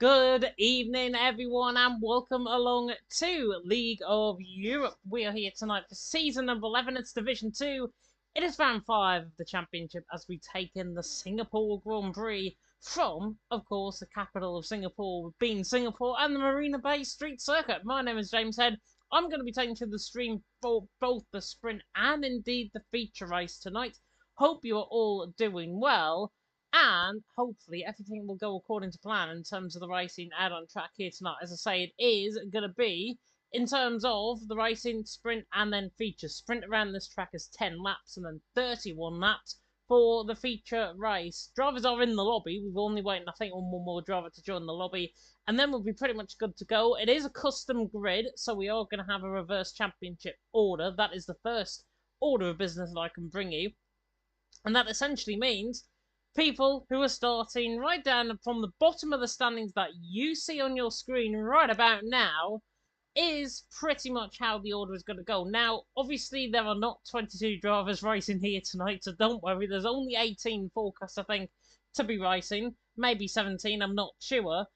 Good evening, everyone, and welcome along to League of Europe. We are here tonight for season number 11. It's Division 2. It is round 5 of the championship as we take in the Singapore Grand Prix from, of course, the capital of Singapore, being Singapore, and the Marina Bay Street Circuit. My name is James Head. I'm going to be taking to the stream for both the sprint and indeed the feature race tonight. Hope you are all doing well. And hopefully everything will go according to plan in terms of the racing out on track here tonight. As I say, it is going to be in terms of the racing, sprint, and then feature. Sprint around this track is 10 laps and then 31 laps for the feature race. Drivers are in the lobby. We've only waited, I think, on one more driver to join the lobby. And then we'll be pretty much good to go. It is a custom grid, so we are going to have a reverse championship order. That is the first order of business that I can bring you. And that essentially means people who are starting right down from the bottom of the standings that you see on your screen right about now is pretty much how the order is going to go. Now, obviously, there are not 22 drivers racing here tonight, so don't worry. There's only 18 forecasts, I think, to be racing. Maybe 17, I'm not sure.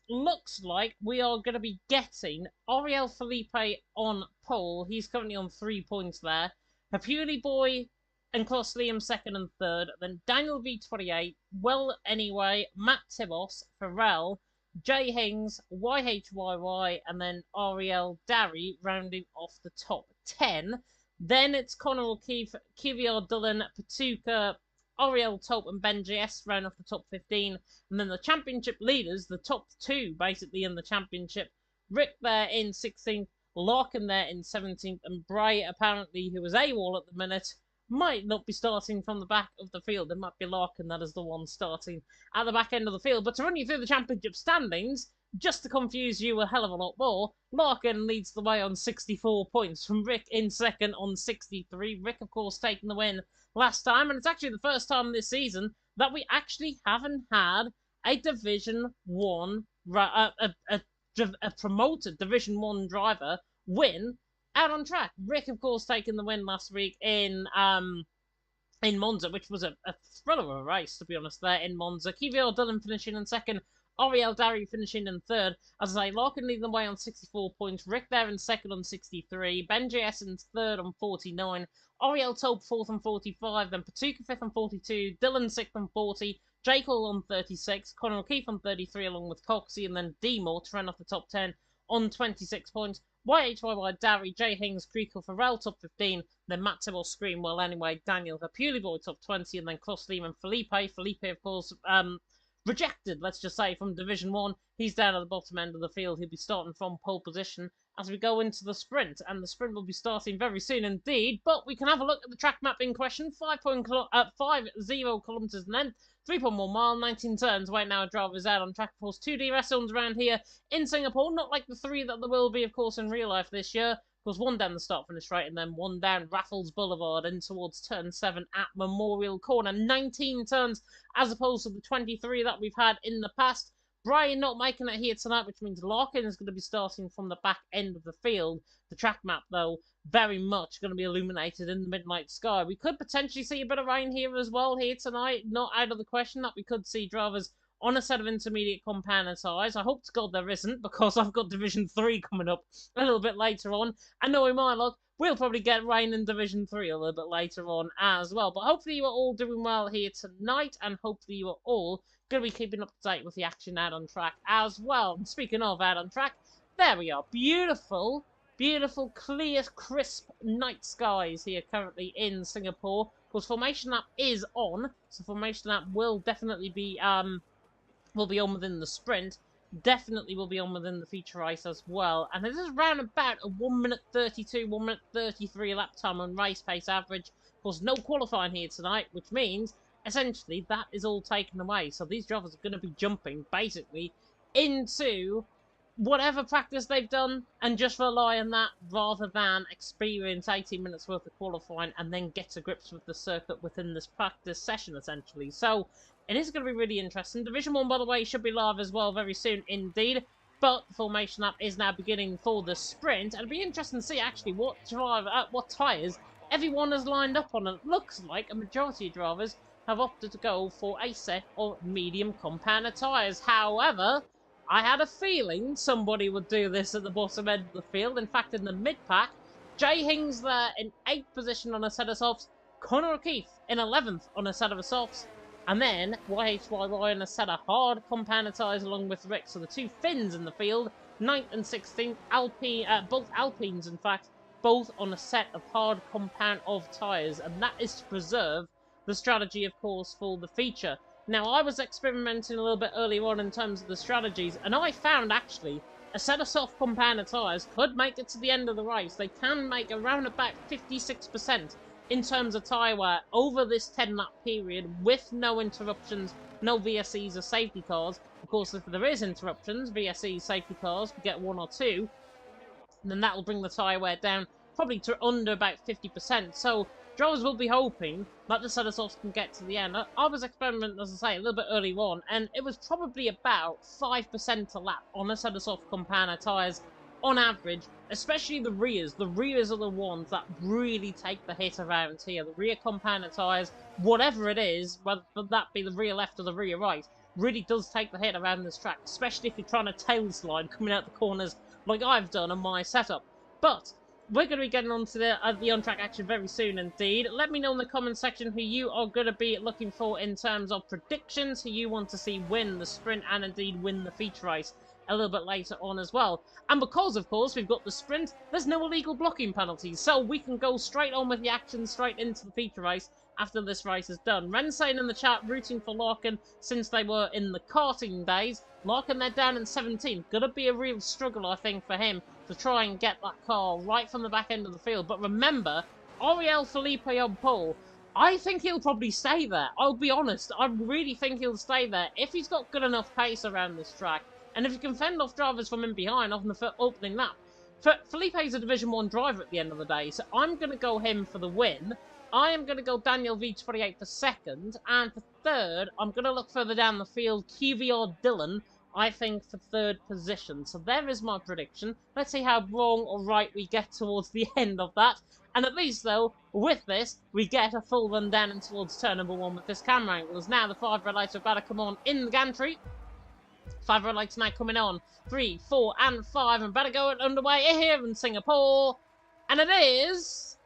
Looks like we are going to be getting Ariel Felipe on pole. He's currently on 3 points there. Hapuli Boy and Klaus Liam second and third. Then Daniel V28, Well Anyway, Matt Tibos, Pharrell, Jay Hings, YHYY, and then Ariel Darry rounding off the top 10. Then it's Connor O'Keefe, Kiviar Dillon, Patuka, Ariel Tope, and Ben JS round off the top 15. And then the championship leaders, the top two basically in the championship, Rick there in 16th, Larkin there in 17th, and Bray apparently, who is AWOL at the minute, might not be starting from the back of the field. It might be Larkin that is the one starting at the back end of the field. But to run you through the championship standings, just to confuse you a hell of a lot more, Larkin leads the way on 64 points, from Rick in second on 63. Rick, of course, taking the win last time, and it's actually the first time this season that we actually haven't had a Division 1, a promoted Division 1 driver win out on track. Rick, of course, taking the win last week in Monza, which was a thriller of a race, to be honest, there in Monza. Kivior Dillon finishing in second. Ariel Darry finishing in third. As I say, Larkin leading the way on 64 points. Rick there in second on 63. Ben JS in third on 49. Ariel Tope fourth on 45. Then Patuka fifth on 42. Dillon sixth on 40. Jake Hall on 36. Connor O'Keefe on 33, along with Coxey. And then D-Moore to run off the top 10 on 26 points. YHYY, Darry, Jay Hings, Creekle, Pharrell, top 15, then Matt Tibble, Scream, Well Anyway, Daniel, Hapuli Boy, top 20, and then Klaus Lehman, Felipe. Felipe, of course, rejected, let's just say, from Division 1. He's down at the bottom end of the field. He'll be starting from pole position as we go into the sprint, and the sprint will be starting very soon indeed. But we can have a look at the track map in question. 50 kilometres in length, 3.1 mile, 19 turns. Right now, a driver is out on track. Of course, 2 DRS zones around here in Singapore. Not like the 3 that there will be, of course, in real life this year. course, one down the start-finish straight, and then one down Raffles Boulevard in towards turn 7 at Memorial Corner. 19 turns as opposed to the 23 that we've had in the past. Brian not making it here tonight, which means Larkin is going to be starting from the back end of the field. The track map, though, very much going to be illuminated in the midnight sky. We could potentially see a bit of rain here as well here tonight. Not out of the question that we could see drivers on a set of intermediate compound tyres. I hope to God there isn't, because I've got Division 3 coming up a little bit later on. And knowing my luck, we'll probably get rain in Division 3 a little bit later on as well. But hopefully you are all doing well here tonight, and hopefully you are all going to be keeping up to date with the action out on track as well. And speaking of out on track, there we are. Beautiful, beautiful, clear, crisp night skies here currently in Singapore. Of course, Formation Lap is on, so Formation Lap will definitely be on within the sprint. Definitely will be on within the feature race as well. And it is around about a 1 minute 32, 1 minute 33 lap time on race pace average. Of course, no qualifying here tonight, which means essentially that is all taken away. So these drivers are going to be jumping basically into whatever practice they've done and just rely on that rather than experience 18 minutes worth of qualifying and then get to grips with the circuit within this practice session essentially. So it is going to be really interesting. Division 1, by the way, should be live as well very soon indeed. But the Formation Lap is now beginning for the sprint. And it'll be interesting to see actually what tyres everyone has lined up on. And it looks like a majority of drivers have opted to go for a set of medium compound tyres. However, I had a feeling somebody would do this at the bottom end of the field. In fact, in the mid-pack, Jay Hings there in 8th position on a set of softs. Connor O'Keefe in 11th on a set of softs. And then YHYY on a set of hard compound tyres along with Rick. So the two Finns in the field, 9th and 16th, both Alpines in fact, both on a set of hard compound of tyres. And that is to preserve the strategy, of course, for the feature. Now, I was experimenting a little bit earlier on in terms of the strategies, and I found, actually, a set of soft compound tyres could make it to the end of the race. They can make around about 56% in terms of tyre wear over this 10-lap period with no interruptions, no VSEs or safety cars. Of course, if there is interruptions, VSEs, safety cars, we get 1 or 2, then that will bring the tyre wear down probably to under about 50%. So drivers will be hoping that the set of softs can get to the end. I was experimenting, as I say, a little bit early on, and it was probably about 5% a lap on a set of soft compound tyres on average, especially the rears. The rears are the ones that really take the hit around here. The rear compound tyres, whatever it is, whether that be the rear left or the rear right, really does take the hit around this track, especially if you're trying to tail slide coming out the corners like I've done on my setup. But we're going to be getting on to the on-track action very soon indeed. Let me know in the comment section who you are going to be looking for in terms of predictions, who you want to see win the sprint and indeed win the feature race a little bit later on as well. And because, of course, we've got the sprint, there's no illegal blocking penalties, so we can go straight on with the action straight into the feature race after this race is done. Ren saying in the chat, rooting for Larkin since they were in the karting days. Larkin, they're down in 17th. Gonna be a real struggle, I think, for him to try and get that car right from the back end of the field. But remember, Ariel Felipe on pole, I think he'll probably stay there. I'll be honest, I really think he'll stay there if he's got good enough pace around this track. And if he can fend off drivers from in behind on the opening lap. Felipe's a Division 1 driver at the end of the day, so I'm going to go him for the win. I am going to go Daniel V28 for second, and for third, I'm going to look further down the field, QVR Dylan, I think, for third position. So there is my prediction. Let's see how wrong or right we get towards the end of that. And at least, though, with this, we get a full run down and towards turn number 1 with this camera angle. As now the 5 red lights are about to come on in the gantry. 5 red lights now coming on. 3, 4, and 5. And better go underway here in Singapore. And it is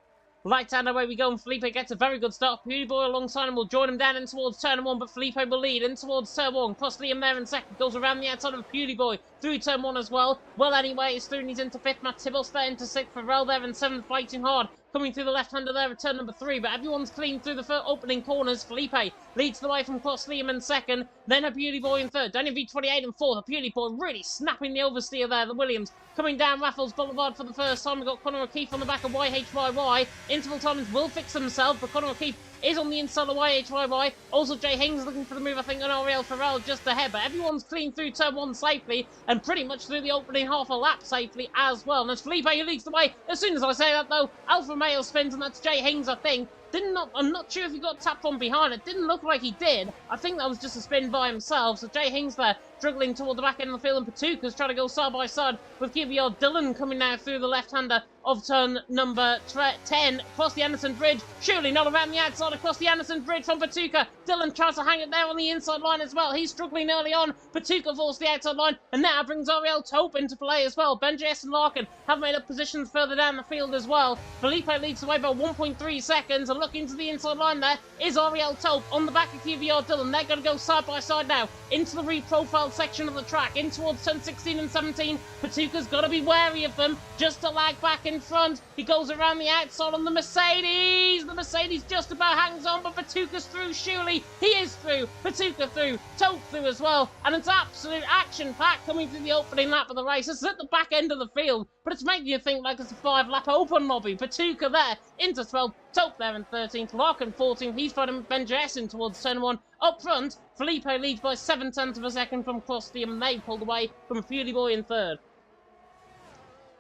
lights out, away we go, and Felipe gets a very good start. Beauty Boy alongside him will join him down in towards turn 1, but Felipe will lead in towards turn 1. Cross Liam there in second, goes around the outside of Beauty Boy through turn 1 as well. Well, anyway, it's through and he's into 5th. Matt Tibbles there into 6th. Farrell there in 7th, fighting hard. Coming through the left-hander there at turn number 3, but everyone's clean through the opening corners. Felipe leads the way from Cross Liam in second, then a Beauty Boy in third. Daniel V28 in fourth. A Beauty Boy really snapping the oversteer there, the Williams. Coming down Raffles Boulevard for the first time. We've got Connor O'Keefe on the back of YHYY. Interval times will fix themselves, but Connor O'Keefe is on the inside of YHYY. Also, Jay Hings looking for the move, I think, on Ariel Farrell just ahead. But everyone's clean through turn 1 safely and pretty much through the opening half a lap safely as well. And it's Felipe who leads the way. As soon as I say that, though, Alpha Male spins, and that's Jay Hings, I think. I'm not sure if he got tapped from behind. It didn't look like he did. I think that was just a spin by himself. So Jay Hings there, struggling toward the back end of the field, and Patuka's trying to go side by side with Kivior Dillon coming now through the left-hander of turn number 10 across the Anderson Bridge. Surely not around the outside across the Anderson Bridge from Patuka. Dillon tries to hang it there on the inside line as well. He's struggling early on. Patuka falls the outside line, and now brings Ariel Taupe into play as well. Benji and Larkin have made up positions further down the field as well. Felipe leads the way by 1.3 seconds, and looking to the inside line there is Ariel Taupe on the back of QVR Dillon. They're going to go side by side now into the reprofiled section of the track, in towards turn 16 and 17. Patuka's got to be wary of them, just to lag back in front. He goes around the outside on the Mercedes. The Mercedes just about hangs on, but Patuka's through, surely. He is through. Patuka through. Taupe through as well. And it's absolute action-packed coming through the opening lap of the race. This is at the back end of the field, but it's making you think like it's a 5-lap open lobby. Patuka there into 12th. Taupe there in 13th. Larkin 14th. He's fighting Benji in towards turn 1. Up front, Felipe leads by 7/10 of a second from Crossley, and they pulled away from Fury Boy in 3rd.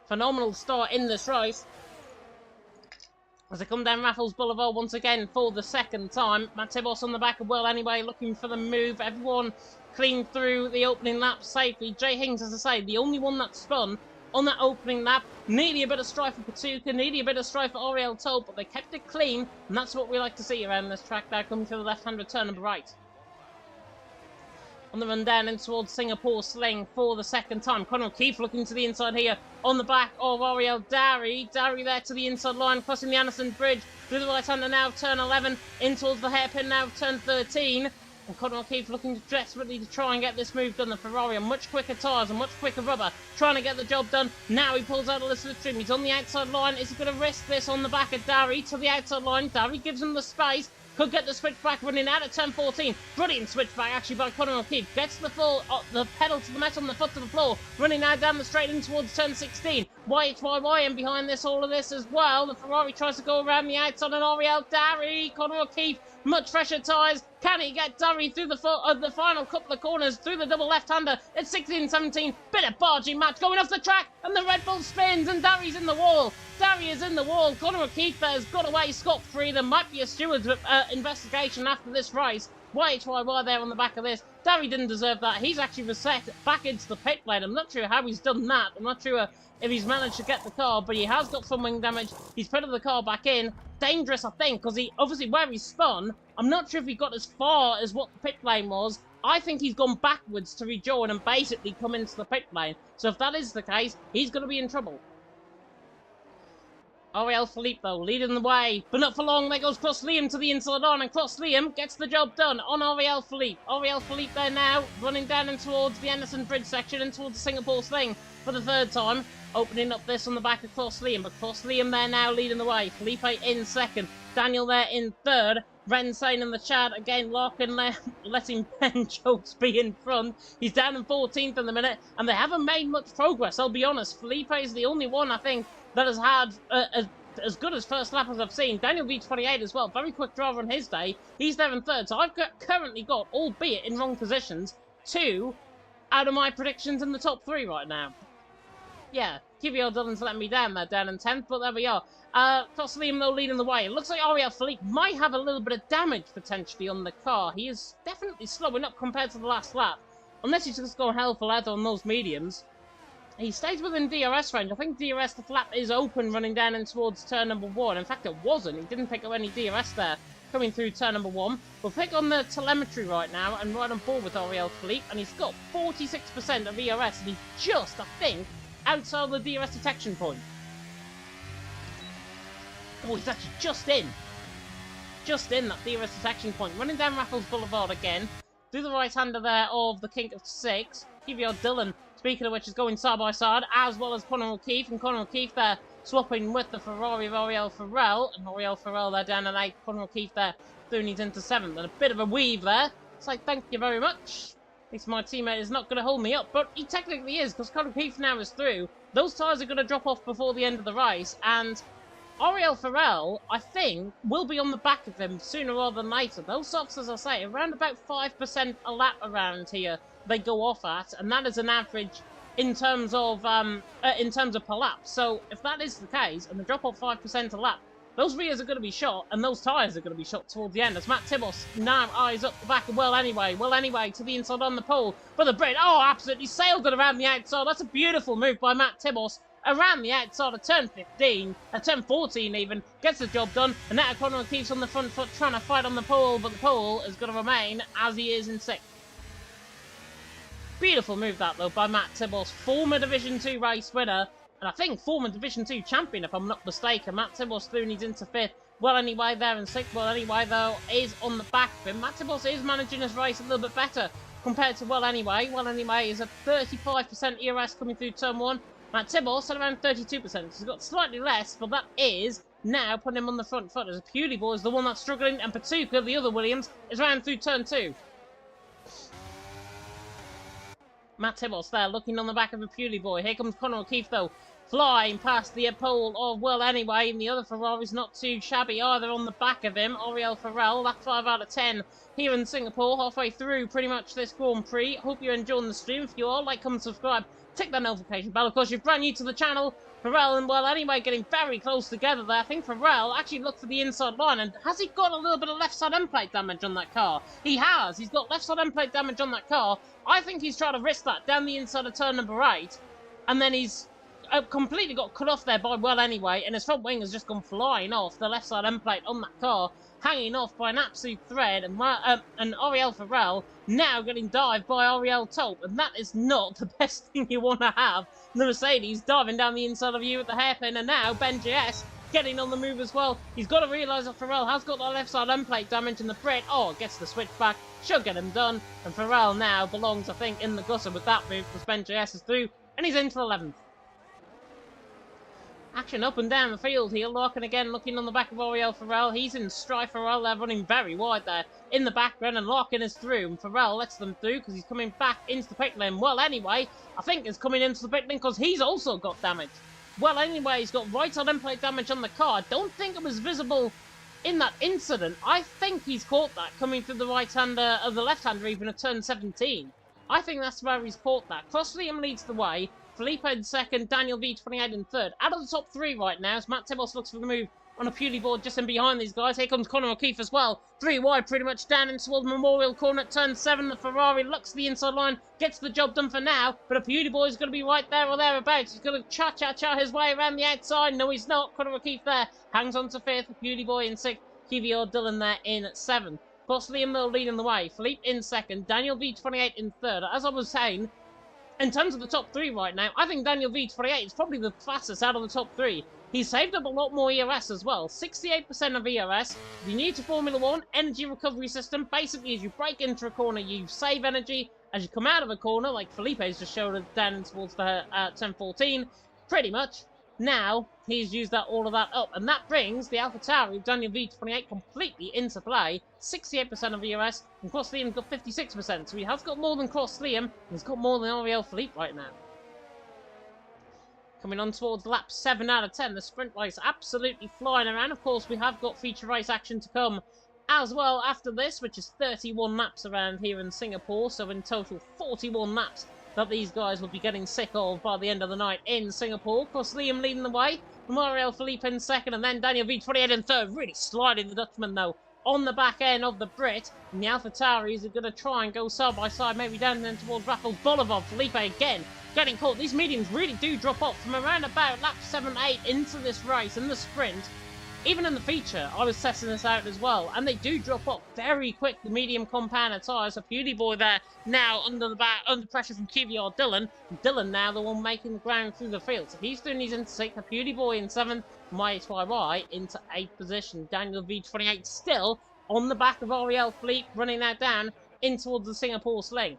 Phenomenal start in this race as they come down Raffles Boulevard once again for the 2nd time. Matibos on the back of Well anyway, looking for the move. Everyone clean through the opening lap safely. Jay Hings, as I say, the only one that spun on that opening lap. Nearly a bit of strife for Patuka, nearly a bit of strife for Ariel Taupe, but they kept it clean, and that's what we like to see around this track now, coming through the left-hand turn number 8. On the run down in towards Singapore Sling for the 2nd time. Conor O'Keefe looking to the inside here on the back of Ariel Dowie. Dowie there to the inside line, crossing the Anderson Bridge through the right-hander now, turn 11, in towards the hairpin now, turn 13. And Conor O'Keefe looking desperately to try and get this move done. The Ferrari on much quicker tyres and much quicker rubber, trying to get the job done. Now he pulls out a little trim. He's on the outside line. Is he going to risk this on the back of Dowie to the outside line? Dowie gives him the space. Could get the switchback running out at turn 14. Brilliant switchback actually by Conor O'Keefe. Gets the pedal to the metal and the foot to the floor. Running now down the straight in towards turn 16. YHYY in behind this, all of this as well. The Ferrari tries to go around the outside on Ariel Dowie. Conor O'Keefe, much fresher tyres. Can he get Dowie through the final couple of corners, through the double left-hander? It's 16-17. Bit of barging match going off the track, and the Red Bull spins, and Dowie's in the wall. Dowie is in the wall. Conor O'Keefe there has got away scot-free. There might be a steward's investigation after this race. YHYY there on the back of this. Dowie didn't deserve that. He's actually reset back into the pit lane. I'm not sure how he's done that. I'm not sure if he's managed to get the car, but he has got some wing damage. He's put the car back in. Dangerous, I think, because he obviously where he spun, I'm not sure if he got as far as what the pit lane was. I think he's gone backwards to rejoin and basically come into the pit lane. So if that is the case, he's going to be in trouble. Ariel Philippe, though, leading the way, but not for long. There goes Cross Liam to the inside on, and Cross Liam gets the job done on Ariel Philippe. Ariel Philippe there now, running down and towards the Anderson Bridge section and towards the Singapore Sling for the 3rd time. Opening up this on the back of Cross Liam, but Cross Liam there now leading the way. Felipe in 2nd, Daniel there in 3rd. Ren Sane in the chat again. Larkin letting Ben Jokes be in front. He's down in 14th in the minute, and they haven't made much progress, I'll be honest. Felipe is the only one, I think, that has had as good as first lap as I've seen. Daniel V28 as well, very quick driver on his day. He's there in 3rd, so I've currently got, albeit in wrong positions, 2 out of my predictions in the top 3 right now. Yeah, QVR Dillon's letting me down there, down in 10th, but there we are. Cross Liam, though, leading the way. It looks like Ariel Philippe might have a little bit of damage, potentially, on the car. He is definitely slowing up compared to the last lap. Unless he's just going hell for leather on those mediums. He stays within DRS range. I think DRS, the flap is open, running down in towards turn number 1. In fact, it wasn't. He didn't pick up any DRS there, coming through turn number 1. We'll pick on the telemetry right now and right on board with Ariel Philippe. And he's got 46% of ERS, and he's just, I think, outside the DRS detection point. Oh, he's actually just in that DRS detection point. Running down Raffles Boulevard again. Through the right-hander there of the King of 6. QVR Dillon, speaking of which, is going side by side, as well as Conor O'Keefe. And Conor O'Keefe there swapping with the Ferrari of Ariel Farrell. And Ariel Farrell there down in 8th. Conor O'Keefe there doing he's into 7th. And a bit of a weave there. It's like, thank you very much. At least my teammate is not going to hold me up. But he technically is, because Conor O'Keefe now is through. Those tyres are going to drop off before the end of the race. And Ariel Farrell, I think, will be on the back of him sooner rather than later. Those softs, as I say, around about 5% a lap around here they go off at, and that is an average in terms of per lap. So if that is the case, and they drop off 5% a lap, those rears are going to be shot, and those tyres are going to be shot towards the end, as Matt Tibos now eyes up the back of Well Anyway to the inside on the pole, but the Brit, absolutely sailed it around the outside. That's a beautiful move by Matt Tibos around the outside of turn 15, turn 14 even, gets the job done, and now Conor keeps on the front foot trying to fight on the pole, but the pole is going to remain as he is in 6th. Beautiful move that, though, by Matt Tibos, former Division 2 race winner, and I think former Division 2 champion, if I'm not mistaken. Matt Tibos through and he's into 5th. Well Anyway there in 6th. Well Anyway, though, is on the back of him. Matt Tibos is managing his race a little bit better compared to Well Anyway. Well Anyway is at 35% ERS coming through turn 1. Matt Tibos at around 32%. So he's got slightly less, but that is now putting him on the front foot, as Pewley Boy is the one that's struggling, and Patuka, the other Williams, is round through turn 2. Matt Tibos there, looking on the back of a Pewley Boy. Here comes Conor O'Keefe, though, flying past the pole of Well Anyway, and the other Ferrari's not too shabby either on the back of him. Ariel Farrell, that's 5 out of 10 here in Singapore, halfway through pretty much this Grand Prix. Hope you're enjoying the stream. If you are, like, comment, subscribe, tick that notification bell. Of course, you're brand new to the channel. Farrell and Well Anyway getting very close together there. I think Farrell actually looked for the inside line, and has he got a little bit of left side end plate damage on that car? He has. He's got left side end plate damage on that car. I think he's trying to risk that down the inside of turn number 8, and then he's completely got cut off there by Well Anyway, and his front wing has just gone flying off the left side end plate on that car, hanging off by an absolute thread, and Ariel Farrell now getting dived by Ariel Taupe, and that is not the best thing you want to have. The Mercedes diving down the inside of you at the hairpin, and now Ben JS getting on the move as well. He's got to realise that Farrell has got that left side end plate damage, and the Brit, gets the switchback, should get him done, and Farrell now belongs, I think, in the gutter with that move, because Ben JS is through, and he's into 11th. Action up and down the field here. Larkin again looking on the back of Ariel Farrell. He's in strife. Farrell there running very wide there in the background, and Larkin is through, and Farrell lets them through because he's coming back into the pit lane. Well Anyway, I think is coming into the pit lane because he's also got damage. Well Anyway, he's got right side end plate damage on the car. Don't think it was visible in that incident. I think he's caught that coming through the right-hander, or the left-hander even at turn 17. I think that's where he's caught that. Cross Liam leads the way. Felipe in 2nd, Daniel V28 in 3rd. Out of the top 3 right now, as Matt Tibos looks for the move on a Pewley board just in behind these guys. Here comes Conor O'Keefe as well. 3 wide pretty much down in towards Memorial Corner at turn 7. The Ferrari looks the inside line, gets the job done for now, but a Pewley boy is going to be right there or thereabouts. He's going to cha-cha-cha his way around the outside. No, he's not. Conor O'Keefe there hangs on to 5th. Pewley boy in 6th. Kivior Dillon there in 7th. Of course, Liam Mill leading the way. Philippe in 2nd. Daniel V28 in 3rd. As I was saying, in terms of the top 3 right now, I think Daniel V28 is probably the fastest out of the top 3. He's saved up a lot more ERS as well. 68% of ERS. You need to Formula 1 energy recovery system. Basically, as you brake into a corner, you save energy. As you come out of a corner, like Felipe's just showed us down towards the turn 14, pretty much. Now, he's used all of that up, and that brings the AlphaTauri of Daniel V28 completely into play. 68% of ERS, and Cross Liam's got 56%, so he has got more than Cross Liam, and he's got more than Ariel Philippe right now. Coming on towards lap 7 out of 10, the sprint race absolutely flying around. Of course, we have got feature race action to come as well after this, which is 31 laps around here in Singapore, so in total 41 laps that these guys will be getting sick of by the end of the night in Singapore. Of course, Liam leading the way, Ariel Philippe in 2nd, and then Daniel V28 in 3rd. Really sliding the Dutchman, though, on the back end of the Brit. And the AlphaTauris are going to try and go side by side, maybe down then towards Raffles Boulevard. Felipe again getting caught. These mediums really do drop off from around about lap 7-8 into this race in the sprint. Even in the feature, I was testing this out as well, and they do drop off very quick, the medium compounder tyres. So Pewley boy there now under pressure from Kivior Dillon. Dillon now the one making the ground through the field. So he's doing his into 6th, Pewley boy in 7th, MyHYY into 8th position. Daniel V28 still on the back of Ariel Philippe, running that down in towards the Singapore sling.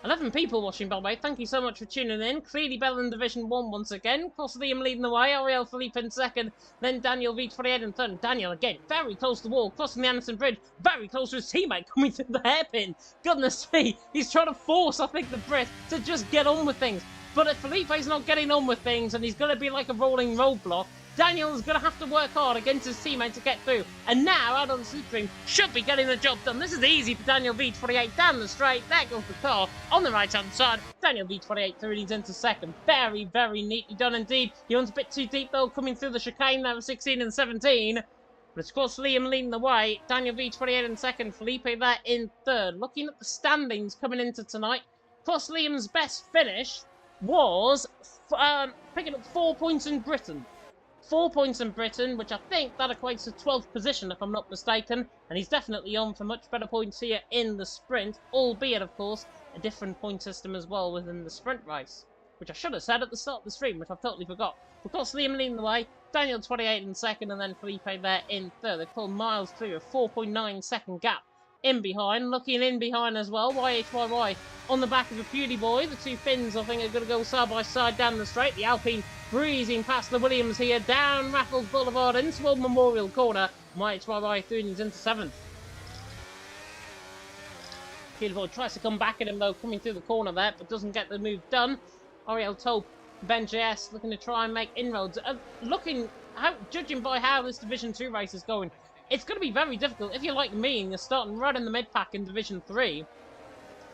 11 people watching, by the way. Thank you so much for tuning in. Clearly better than Division 1 once again. Cross Liam leading the way. Ariel Philippe in 2nd. Then Daniel V28 in 3rd. Daniel again, very close to the wall. Crossing the Anderson Bridge. Very close to his teammate coming through the hairpin. Goodness me. He's trying to force, I think, the Brit to just get on with things. But if Felipe's not getting on with things and he's going to be like a rolling roadblock, Daniel's going to have to work hard against his teammate to get through. And now, out on the slipstream, should be getting the job done. This is easy for Daniel V28 down the straight. There goes the car on the right-hand side. Daniel V28 through, he's into second. Very, very neatly done indeed. He runs a bit too deep, though, coming through the chicane there with 16 and 17. But it's, of course, Liam leading the way. Daniel V28 in second. Felipe there in third. Looking at the standings coming into tonight, of course, Liam's best finish was picking up 4 points in Britain. 4 points in Britain, which I think that equates to 12th position, if I'm not mistaken. And he's definitely on for much better points here in the sprint, albeit, of course, a different point system as well within the sprint race, which I should have said at the start of the stream, which I've totally forgot. Of course, Liam leading the way, Daniel 28 in second, and then Felipe there in third. They pulled miles through, a 4.9 second gap in behind. Looking in behind as well, YHYY on the back of a Beauty Boy. The two Finns, I think, are going to go side by side down the straight. The Alpine breezing past the Williams here, down Raffles Boulevard into Old Memorial Corner. YHYY through and he's into seventh. Beauty Boy tries to come back at him, though, coming through the corner there, but doesn't get the move done. Ariel Tope, Ben JS looking to try and make inroads. Judging by how this Division 2 race is going, it's going to be very difficult. If you're like me and you're starting right in the mid-pack in Division 3,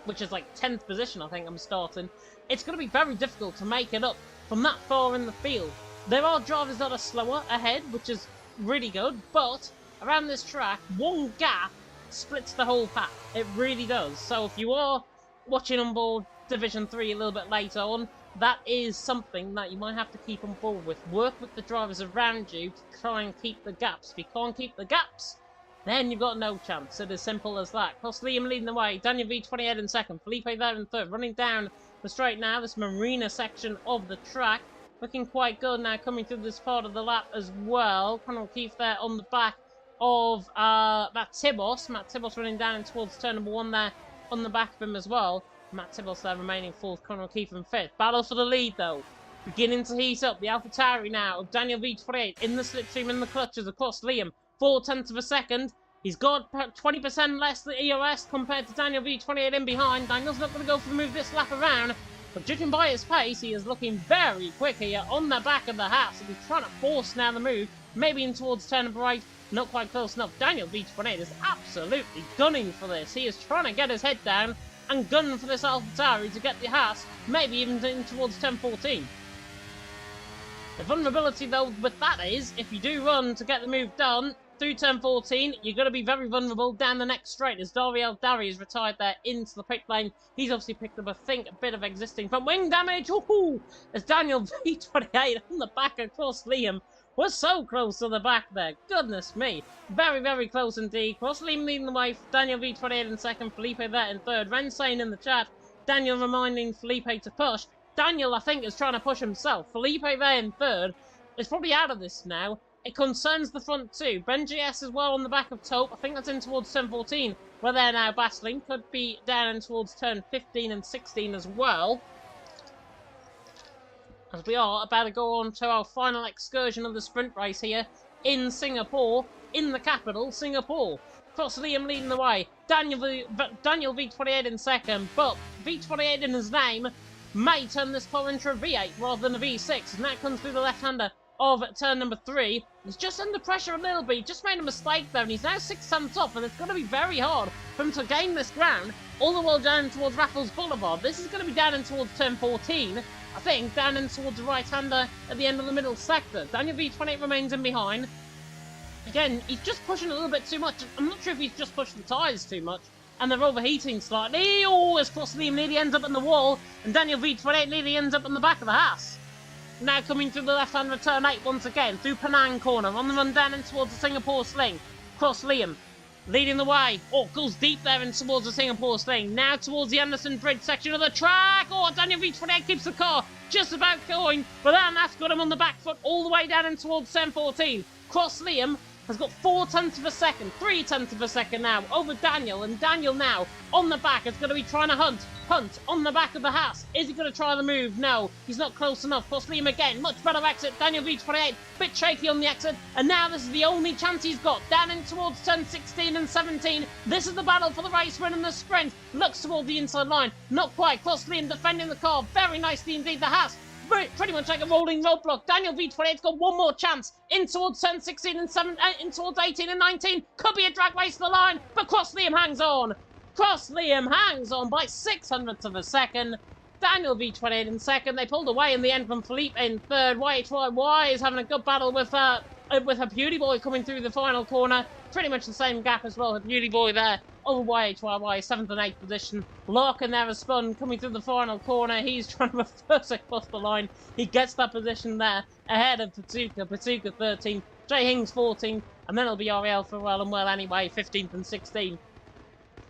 which is like 10th position, I think I'm starting, it's going to be very difficult to make it up from that far in the field. There are drivers that are slower ahead, which is really good, but around this track, one gap splits the whole pack. It really does. So if you are watching on board Division 3 a little bit later on, that is something that you might have to keep on board with. Work with the drivers around you to try and keep the gaps. If you can't keep the gaps, then you've got no chance. It's as simple as that. Cost Liam leading the way. Daniel V28 in second. Felipe there in third. Running down the straight now, this marina section of the track. Looking quite good now, coming through this part of the lap as well. Conor O'Keefe there on the back of Matt Tibos. Matt Tibos running down towards turn number 1 there on the back of him as well. Matt Tibos there remaining fourth, Conor O'Keefe in fifth. Battle for the lead though. Beginning to heat up. The AlphaTauri now of Daniel V28 in the slipstream in the clutches across Liam. 0.4 of a second. He's got 20% less than EOS compared to Daniel V28 in behind. Daniel's not going to go for the move this lap around. But judging by his pace, he is looking very quick here on the back of the house. He's trying to force now the move. Maybe in towards turn number 8. Not quite close enough. Daniel V28 is absolutely gunning for this. He is trying to get his head down and gun for this AlphaTauri to get the Haas, maybe even in towards turn 14. The vulnerability though with that is, if you do run to get the move done through turn 14, you're going to be very vulnerable down the next straight as Dariel Dari is retired there into the pit lane. He's obviously picked up, I think, a bit of existing front wing damage. Woohoo! As Daniel V28 on the back across Liam. We're so close to the back there. Goodness me. Very, very close indeed. Cross Liam leading the way. Daniel V28 in second. Felipe there in third. Ren saying in the chat. Daniel reminding Felipe to push. Daniel, I think, is trying to push himself. Felipe there in third is probably out of this now. It concerns the front too. Ben GS as well on the back of Tope. I think that's in towards turn 14 where they're now battling. Could be down in towards turn 15 and 16 as well. As we are about to go on to our final excursion of the sprint race here in Singapore, in the capital, Singapore. Cross Liam leading the way. Daniel V28 in second, but V28 in his name may turn this car into a V8 rather than a V6, and that comes through the left-hander of turn number 3. He's just under pressure a little bit. He just made a mistake there, and he's now 6 tenths off, and it's going to be very hard for him to gain this ground all the way down towards Raffles Boulevard. This is going to be down in towards turn 14. I think down in towards the right-hander at the end of the middle sector. Daniel V28 remains in behind. Again, he's just pushing a little bit too much. I'm not sure if he's just pushed the tyres too much, and they're overheating slightly. Oh, as Cross Liam nearly ends up in the wall, and Daniel V28 nearly ends up in the back of the Haas. Now coming through the left-hand return 8 once again, through Penang corner, on the run down in towards the Singapore sling. Cross Liam leading the way. Oh, goes deep there in towards the Singapore sling. Now towards the Anderson Bridge section of the track. Oh, Daniel V28 keeps the car just about going, but that's got him on the back foot all the way down in towards turn 14. Cross Liam has got 0.4 of a second, 0.3 of a second now over Daniel, and Daniel now on the back is going to be trying to hunt on the back of the Haas. Is he going to try the move? No, he's not close enough. Cross Liam again, much better exit. Daniel V28, bit shaky on the exit, and now this is the only chance he's got. Down in towards turn 16 and 17. This is the battle for the race win and the sprint. Looks toward the inside line, not quite. Cross Liam defending the car very nicely indeed. The Haas pretty much like a rolling roadblock. Daniel V28's got one more chance. In towards turn 16 and 7, in towards 18 and 19. Could be a drag race to the line, but Cross Liam hangs on. Cross Liam hangs on by 600ths of a second. Daniel V28 in second. They pulled away in the end from Felipe in third. YHYY is having a good battle with her Beauty Boy coming through the final corner. Pretty much the same gap as well. Her Beauty Boy there over YHYY, 7th and 8th position. Larkin there has spun, coming through the final corner. He's trying to reverse across the line. He gets that position there ahead of Patuka. Patuka 13th, Jay Hings 14th, and then it'll be Ariel Farrell and well anyway, 15th and 16th.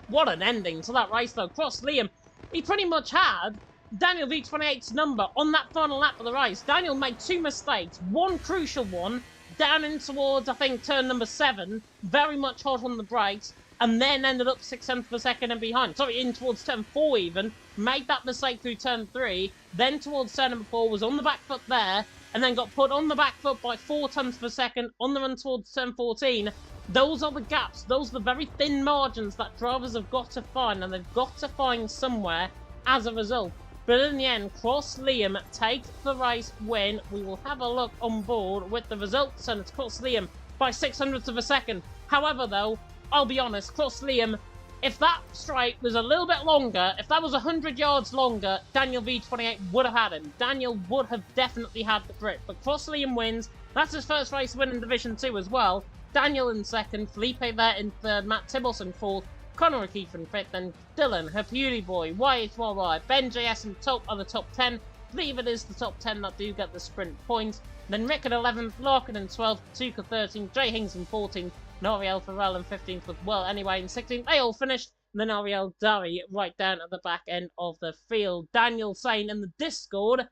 What an ending to that race though. Cross Liam, he pretty much had Daniel V28's number on that final lap of the race. Daniel made 2 mistakes, one crucial one, down in towards, I think, turn number 7, very much hot on the brakes, and then ended up 6/10 of a second and behind. Sorry, in towards turn 4 even, made that mistake through turn 3, then towards turn number 4, was on the back foot there, and then got put on the back foot by 4/10 of a second on the run towards turn 14. Those are the gaps, those are the very thin margins that drivers have got to find, and they've got to find somewhere as a result. But in the end, Cross Liam takes the race win. We will have a look on board with the results, and it's Cross Liam by 600ths of a second. However, though, I'll be honest, Cross Liam, if that straight was a little bit longer, if that was 100 yards longer, Daniel V28 would have had him. Daniel would have definitely had the grip. But Cross Liam wins. That's his first race win in Division 2 as well. Daniel in second, Felipe there in third, Matt Tibbles in fourth, Connor O'Keefe in fifth, then Dylan, her Beauty Boy, YHYY, Ben JS in top of the top 10. I believe it is the top 10 that do get the sprint points. Then Rick at 11th, Larkin in 12th, Tuka 13th, Jay Hings in 14th, and Ariel Farrell in 15th with well anyway in 16th. They all finished. And then Ariel Dari right down at the back end of the field. Daniel saying in the Discord,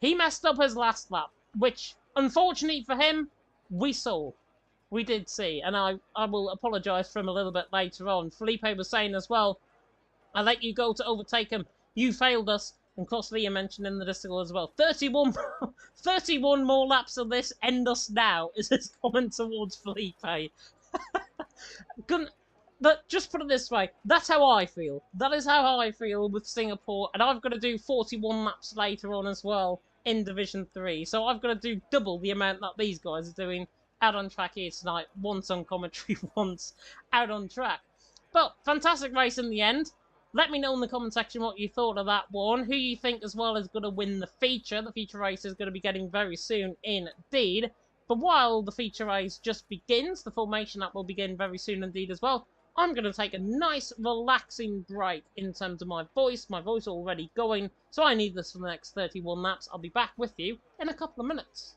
he messed up his last lap, which unfortunately for him, we saw. We did see, and I will apologise for him a little bit later on. Felipe was saying as well, I let you go to overtake him. You failed us. And Cross Liam mentioned in the Discord as well. 31 more laps of this, end us now, is his comment towards Felipe. But just put it this way, that's how I feel. That is how I feel with Singapore, and I've got to do 41 laps later on as well in Division 3. So I've got to do double the amount that these guys are doing out on track here tonight. Once on commentary, once out on track. But fantastic race in the end. Let me know in the comment section what you thought of that one. Who you think as well is going to win the feature. The feature race is going to be getting very soon indeed. But while the feature race just begins, the formation app will begin very soon indeed as well. I'm going to take a nice relaxing break in terms of my voice. My voice already going, so I need this for the next 31 laps. I'll be back with you in a couple of minutes.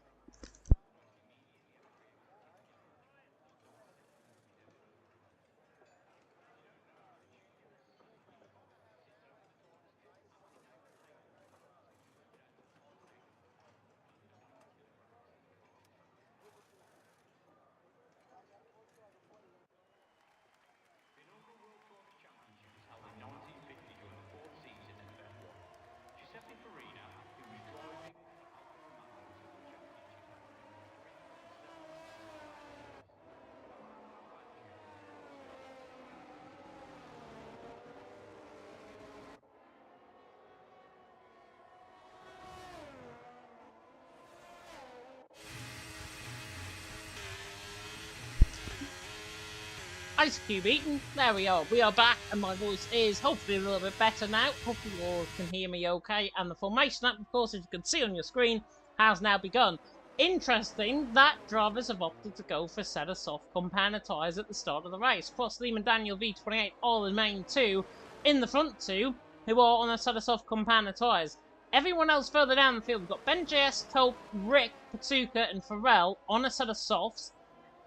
Ice Cube eaten. There we are. We are back, and my voice is hopefully a little bit better now. Hopefully you all can hear me okay. And the formation app, of course, as you can see on your screen, has now begun. Interesting that drivers have opted to go for a set of soft compounder tyres at the start of the race. Cross Liam and Daniel V28 are the main two. In the front two, who are on a set of soft compounder tyres. Everyone else further down the field, we've got Ben JS, Tope, Rick, Patuka, and Pharrell on a set of softs.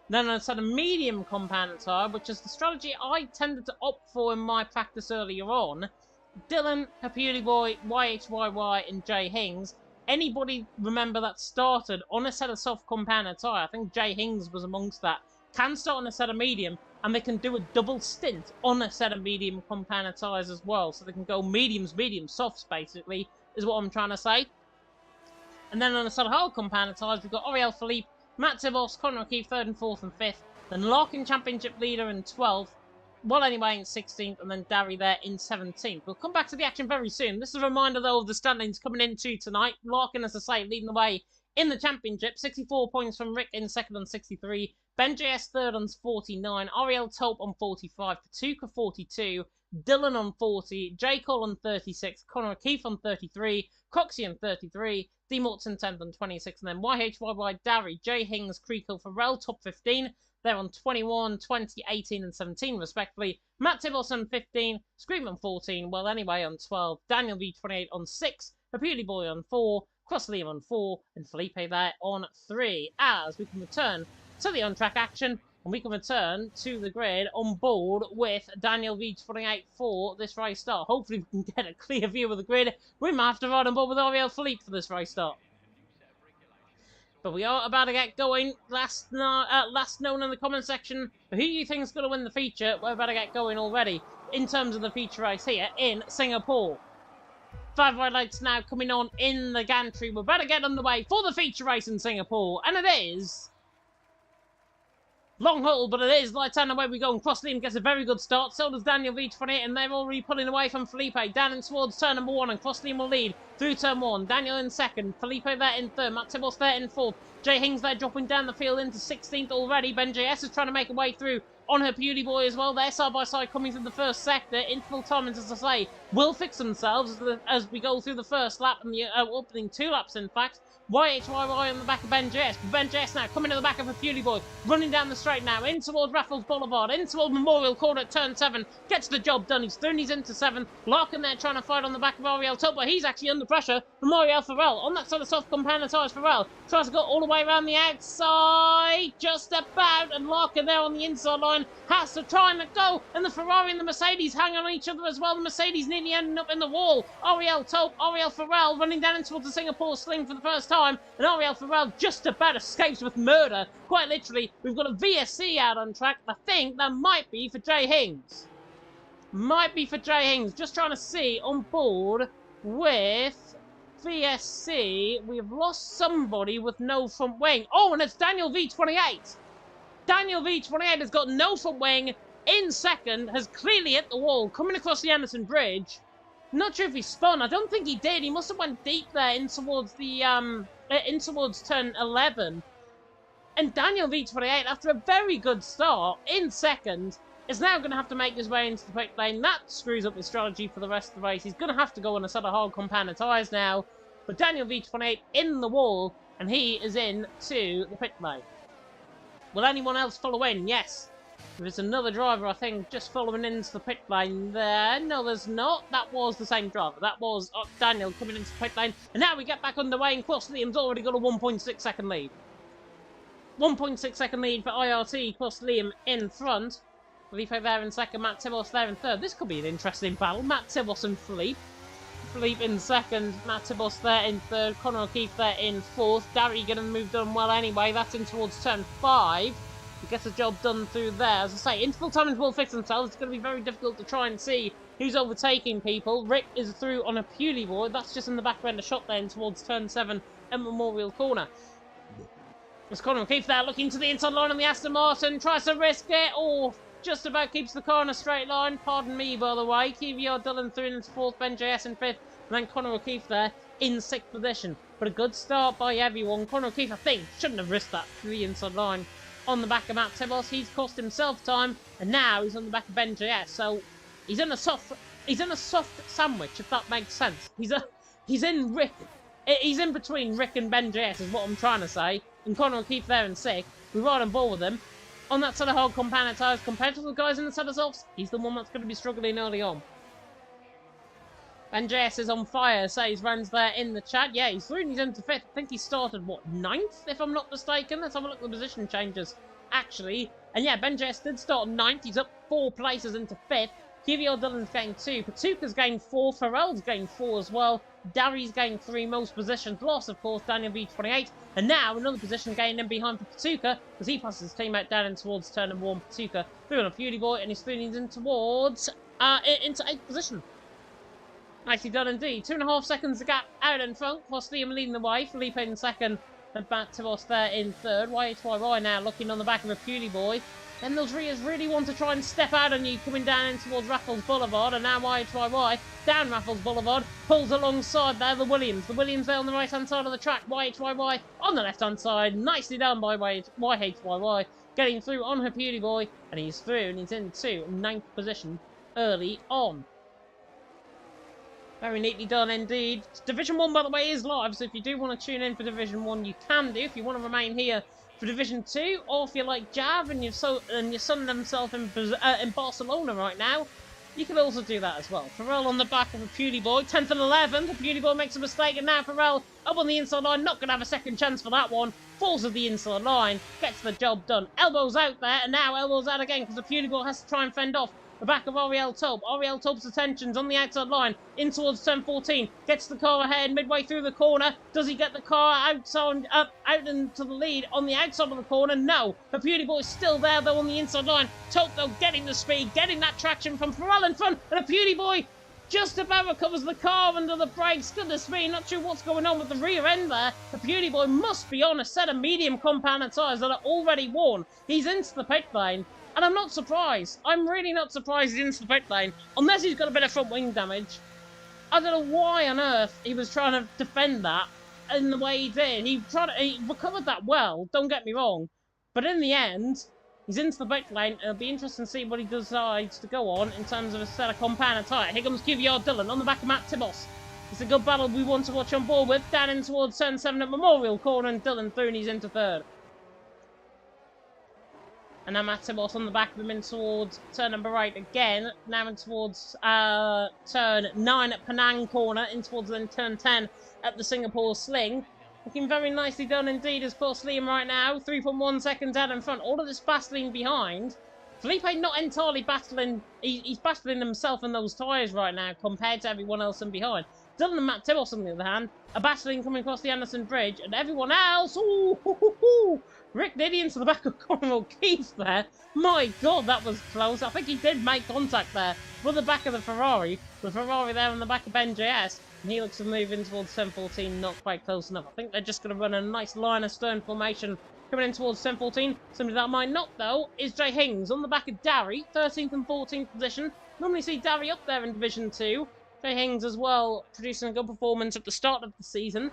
Then a set of medium compounder tyre, which is the strategy I tended to opt for in my practice earlier on. Dylan, her Beauty Boy, YHYY, and Jay Hings. Anybody remember that started on a set of soft compounder tyre? I think Jay Hings was amongst that. Can start on a set of medium, and they can do a double stint on a set of medium compounder tyres as well. So they can go mediums, softs basically, is what I'm trying to say. And then on a set of hard compounder tyres, we've got Ariel Felipe, Matt Tibos, Connor O'Keefe, 3rd and 4th and 5th. Then Larkin Championship leader in 12th. well, anyway, in 16th, and then Darry there in 17th. We'll come back to the action very soon. This is a reminder, though, of the standings coming into tonight. Larkin, as I say, leading the way in the championship. 64 points from Rick in second on 63. Ben JS third on 49. Ariel Taupe on 45. Patuka 42. Dylan on 40. J. Cole on 36. Connor O'Keefe on 33. Coxie on 33. D. Morton 10th on 26. And then YHYY, Darry, J. Hings, Creekle, Pharrell, top 15. They're on 21, 20, 18, and 17, respectively. Matt Tibbles on 15, Scream on 14, well, anyway, on 12. Daniel V28 on 6, Beauty Boy on 4, Cross Liam on 4, and Felipe there on 3. As we can return to the on-track action, and we can return to the grid on board with Daniel V28 for this race start. Hopefully, we can get a clear view of the grid. We might have to ride on board with Ariel Philippe for this race start. But we are about to get going. Last known in the comment section who you think is going to win the feature. We're about to get going already in terms of the feature race here in Singapore. 5 red lights now coming on in the gantry. We're about to get underway for the feature race in Singapore. And it is long haul, but it is lights on, away we go, and Cross Liam gets a very good start. So does Daniel V28, and they're already pulling away from Felipe. Down in towards turn number 1, and Cross Liam will lead through turn 1. Daniel in second, Felipe there in third, Matt Tibbles there in fourth. Jay Hings there dropping down the field into 16th already. Ben JS is trying to make a way through on her Beauty Boy as well. They're side by side coming through the first sector. Interval timings, as I say, will fix themselves as we go through the first lap and the opening 2 laps, in fact. YHYY on the back of Ben JS. Ben JS now coming to the back of a Beauty Boy, running down the straight now, in towards Raffles Boulevard, in towards Memorial Corner at turn 7, gets the job done. He's through, he's into 7. Larkin there trying to fight on the back of Ariel Taupe, but he's actually under pressure from Ariel Farrell. On that sort of soft compound tyres, Farrell tries to go all the way around the outside, just about, and Larkin there on the inside line has to try and go, and the Ferrari and the Mercedes hang on each other as well. The Mercedes nearly ending up in the wall. Ariel Taupe, Ariel Farrell running down towards the Singapore Sling for the first time. And Ariel Farrell just about escapes with murder. Quite literally, we've got a VSC out on track. I think that might be for Jay Hings. Might be for Jay Hings. Just trying to see on board with VSC. We've lost somebody with no front wing. Oh, and it's Daniel V28. Daniel V28 has got no front wing. In second, has clearly hit the wall. Coming across the Anderson Bridge. Not sure if he spun. I don't think he did. He must have went deep there in towards the in towards turn 11. And Daniel V28, after a very good start in second, is now going to have to make his way into the pit lane. That screws up his strategy for the rest of the race. He's going to have to go on a set of hard compound tyres now. But Daniel V28 in the wall, and he is in to the pit lane. Will anyone else follow in? Yes. There's another driver, I think, just following into the pit lane there. No, there's not. That was the same driver. That was Daniel coming into the pit lane. And now we get back underway, and Cross Liam's already got a 1.6 second lead. 1.6 second lead for IRT. Cross Liam in front. Felipe there in second. Matt Tibbles there in third. This could be an interesting battle. Matt Tibbles and Felipe. Felipe in second. Matt Tibbles there in third. Connor O'Keefe there in fourth. Darry getting moved on well anyway. That's in towards turn 5. He gets the job done through there. As I say, interval timings will fix themselves. It's going to be very difficult to try and see who's overtaking people. Rick is through on a Pewley board. That's just in the back end, a shot there towards turn 7 at Memorial Corner. As Connor O'Keefe there looking to the inside line on the Aston Martin. Tries to risk it. Oh, just about keeps the car in a straight line. Pardon me, by the way. KVR Dillon through into 4th. Ben JS in 5th. And then Connor O'Keefe there in 6th position. But a good start by everyone. Connor O'Keefe, I think, shouldn't have risked that through the inside line. On the back of Matt Tibbles, he's cost himself time, and now he's on the back of Ben JS. So he's in a soft sandwich, if that makes sense. He's in between Rick and Ben JS, is what I'm trying to say. And Connor will keep there in 6th. We ride on board with him. On that set of hard compound tyres, compared to the guys in the set of softs, he's the one that's going to be struggling early on. Ben JS is on fire, says Rand's there in the chat. Yeah, he's through and he's into 5th. I think he started, what, 9th, if I'm not mistaken? Let's have a look at the position changes, actually. And yeah, Ben JS did start 9th. He's up 4 places into 5th. KVR Dillon's gained 2. Patuka's gained 4. Farrell's gained 4 as well. Darry's gained 3. Most positions lost, of course, Daniel V28. And now another position gained in behind for Patuka, because he passes his teammate down in towards turn number 1. Patuka through on a Beauty Boy, and he's through in towards into 8th position. Nicely done indeed. 2.5 seconds the gap out in front. Cross Liam leading the way. Felipe in second. And Matt Tibbles there in third. YHYY now looking on the back of a Beauty Boy. Then those Rias really want to try and step out on you coming down in towards Raffles Boulevard, and now YHYY down Raffles Boulevard, pulls alongside there the Williams. The Williams there on the right-hand side of the track, YHYY on the left-hand side, nicely done by YHYY, getting through on her Beauty Boy, and he's through and he's into 9th position early on. Very neatly done indeed. Division 1, by the way, is live, so if you do want to tune in for Division 1, you can do. If you want to remain here for Division 2, or if you like Jav and your son himself in Barcelona right now, you can also do that as well. Pharrell on the back of a Beauty Boy, 10th and 11th. The Beauty Boy makes a mistake, and now Pharrell up on the inside line, not going to have a second chance for that one. Falls at the inside line, gets the job done. Elbows out there, and now elbows out again because the Beauty Boy has to try and fend off the back of Ariel Taub. Ariel Taub's attention's on the outside line, in towards turn 14. Gets the car ahead midway through the corner. Does he get the car out into the lead on the outside of the corner? No. The Beauty Boy's still there, though, on the inside line. Taub, though, getting the speed, getting that traction from Pharrell in front. And the Beauty Boy just about recovers the car under the brakes. Goodness me, not sure what's going on with the rear end there. The Beauty Boy must be on a set of medium compounded tyres that are already worn. He's into the pit lane. And I'm not surprised. I'm really not surprised he's into the pit lane. Unless he's got a bit of front wing damage. I don't know why on earth he was trying to defend that in the way he did. He recovered that well, don't get me wrong. But in the end, he's into the pit lane. It'll be interesting to see what he decides to go on in terms of a set of compounded tyre. Here comes QVR Dillon on the back of Matt Tibos. It's a good battle we want to watch on board with. Down in towards turn 7 at Memorial Corner, and Dillon through and he's into 3rd. And now Matt Tibos on the back of him in towards turn number 8 again. Now in towards turn 9 at Penang Corner. In towards then turn 10 at the Singapore Sling. Looking very nicely done indeed as Cross Liam right now. 3.1 seconds out in front. All of this battling behind. Felipe not entirely battling. He's battling himself in those tyres right now compared to everyone else in behind. Dillon and Matt Tibos, on the other hand, are battling coming across the Anderson Bridge, and everyone else, Rick Niddy into the back of Conor O'Keefe there. My God, that was close. I think he did make contact there with the back of the Ferrari. The Ferrari there on the back of Ben JS, and he looks to move in towards 10-14, not quite close enough. I think they're just going to run a nice line of stern formation coming in towards 10-14. Somebody that might not, though, is Jay Hings on the back of Darry, 13th and 14th position. Normally see Darry up there in Division 2. Jay Hings as well, producing a good performance at the start of the season.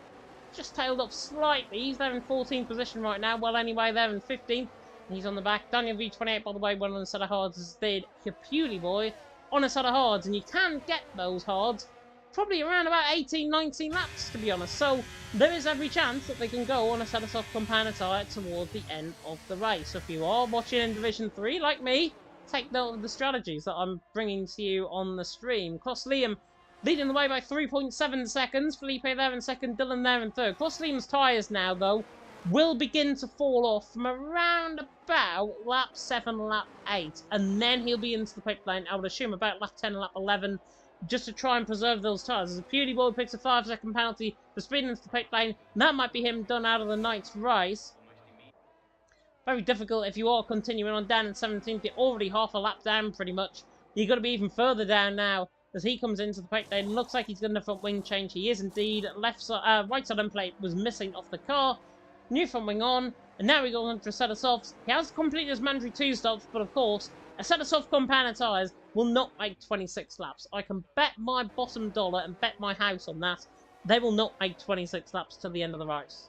Just tailed off slightly. He's there in 14th position right now. Well, anyway, there in 15th. He's on the back. Daniel V28, by the way, went on a set of hards as did your Pewley boy on a set of hards. And you can get those hards probably around about 18, 19 laps, to be honest. So there is every chance that they can go on a set of soft compounded tyre toward the end of the race. So if you are watching in Division 3, like me, take note of the strategies that I'm bringing to you on the stream. Cross Liam leading the way by 3.7 seconds. Felipe there in second, Dillon there in third. Cross Liam's tyres now, though, will begin to fall off from around about lap 7, lap 8. And then he'll be into the pit lane, I would assume, about lap 10, lap 11, just to try and preserve those tyres. As a Beauty Boy picks a 5-second penalty for speeding into the pit lane, and that might be him done out of the night's race. Very difficult if you are continuing on down in 17th. You're already half a lap down, pretty much. You've got to be even further down now as he comes into the pit lane. Looks like he's going to front wing change. He is indeed. Right side end plate was missing off the car. New front wing on. And now we go on for a set of softs. He has completed his mandatory 2 stops, but of course, a set of soft compounded tyres will not make 26 laps. I can bet my bottom dollar and bet my house on that. They will not make 26 laps to the end of the race.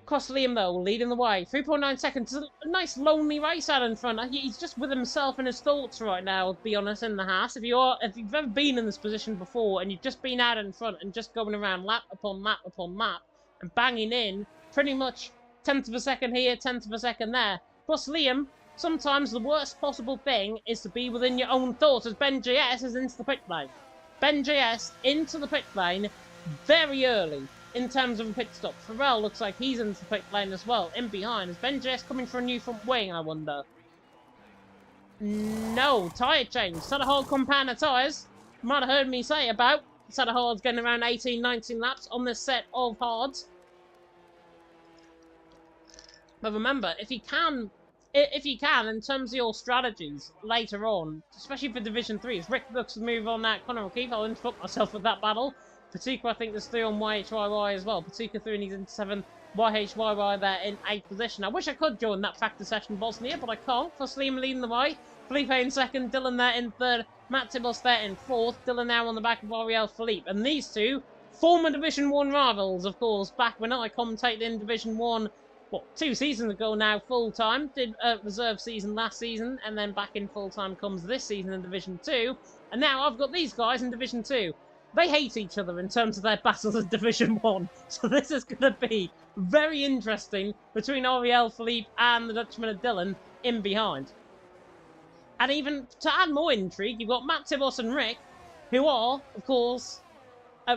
Cross Liam, though, leading the way. 3.9 seconds. It's a nice lonely race out in front. He's just with himself and his thoughts right now, to be honest, in the Haas. If you've ever been in this position before and you've just been out in front and just going around lap upon lap upon lap and banging in pretty much 10th of a second here, 10th of a second there. Cross Liam, sometimes the worst possible thing is to be within your own thoughts as Ben JS is into the pit lane. Ben JS into the pit lane very early in terms of a pit stop. Pharrell looks like he's into the pit lane as well, in behind. Is Ben JS coming for a new front wing, I wonder? No, tyre change. Set of hard compounded tyres. You might have heard me say about set of hards getting around 18, 19 laps on this set of hards. But remember, if you can, in terms of your strategies later on, especially for Division 3, as Rick looks to move on that Conor O'Keefe, I'll interrupt myself with that battle. Patuka, I think, there's 3 on YHYY as well. Patuka 3 and he's into 7th. YHYY there in 8th position. I wish I could join that practice session Bosnia, but I can't. For Liam leading the way, Felipe in 2nd, Dylan there in 3rd, Matt Tibos there in 4th, Dylan now on the back of Ariel Philippe. And these two, former Division 1 rivals, of course, back when I commentated in Division 1, 2 seasons ago now, full-time. Did a reserve season last season, and then back in full-time comes this season in Division 2. And now I've got these guys in Division 2. They hate each other in terms of their battles in Division 1. So this is going to be very interesting between Ariel Philippe and the Dutchman of Dylan in behind. And even to add more intrigue, you've got Matt Tibos and Rick, who are, of course,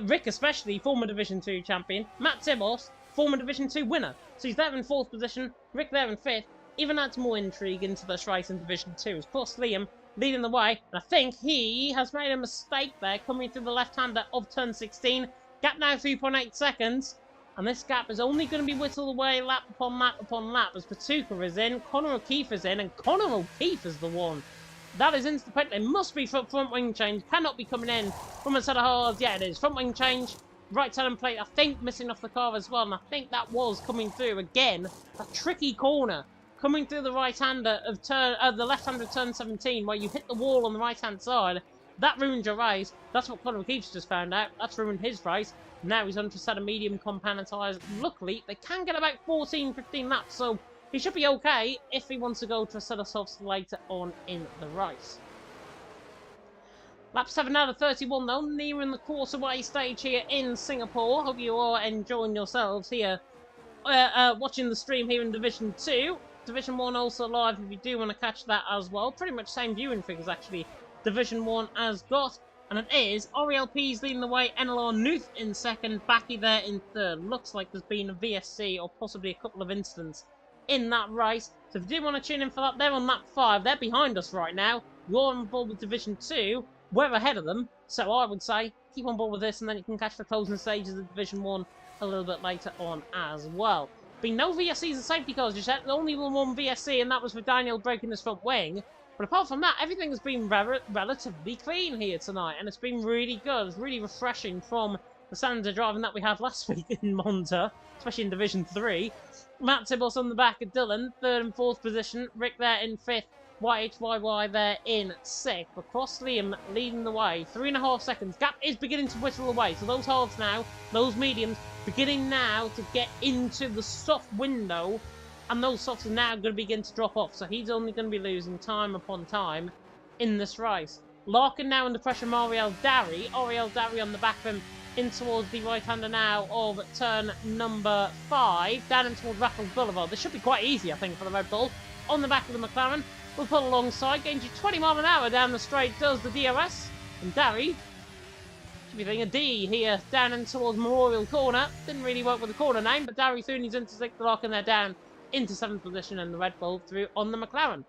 Rick especially, former Division 2 champion. Matt Tibos, former Division 2 winner. So he's there in 4th position, Rick there in 5th. Even adds more intrigue into this race in Division 2. Of course, Liam leading the way, and I think he has made a mistake there, coming through the left-hander of turn 16. Gap now 3.8 seconds, and this gap is only going to be whittled away lap upon lap upon lap as Patuka is in, Connor O'Keefe is in, and Connor O'Keefe is the one. That is into the pit lane, must be front wing change, cannot be coming in from a set of hards. Yeah, it is, front wing change, right turn plate, I think missing off the car as well, and I think that was coming through again, a tricky corner. Coming through the right-hander of the left-hander of turn 17, where you hit the wall on the right-hand side, that ruined your race. That's what Connor O'Keefe's just found out. That's ruined his race. Now he's on to a set of medium compound tyres. Luckily, they can get about 14, 15 laps, so he should be okay if he wants to go to a set of softs later on in the race. Lap 7 out of 31, though, nearing the quarterway stage here in Singapore. Hope you are enjoying yourselves here, watching the stream here in Division 2. Division 1 also live if you do want to catch that as well. Pretty much same viewing figures actually Division 1 has got. And it is Ariel P's leading the way, NLR Nuth in 2nd, Backy there in 3rd. Looks like there's been a VSC or possibly a couple of incidents in that race. So if you do want to tune in for that, they're on lap 5. They're behind us right now. You're on board with Division 2. We're ahead of them. So I would say keep on board with this and then you can catch the closing stages of Division 1 a little bit later on as well. Been no VSCs and safety cars just yet. Only one VSC, and that was for Daniel breaking his front wing. But apart from that, everything has been relatively clean here tonight, and it's been really good. It's really refreshing from the standard of driving that we had last week in Monza, especially in Division 3. Matt Tibos on the back of Dylan, 3rd and 4th position. Rick there in 5th. YHYY there in 6th. But Cross Liam leading the way. 3.5 seconds. Gap is beginning to whittle away. So those halves now, those mediums, beginning now to get into the soft window. And those softs are now going to begin to drop off. So he's only going to be losing time upon time in this race. Larkin now under pressure from Ariel Darry. Ariel Darry on the back of him in towards the right-hander now of turn number 5. Down in towards Raffles Boulevard. This should be quite easy, I think, for the Red Bull. On the back of the McLaren. We'll pull alongside, gains you 20 miles an hour down the straight, does the DRS. And Darry should be doing a D here, down in towards Memorial Corner. Didn't really work with the corner name, but Darry Thuney's into 6th, Larkin there down into 7th position, and the Red Bull through on the McLaren.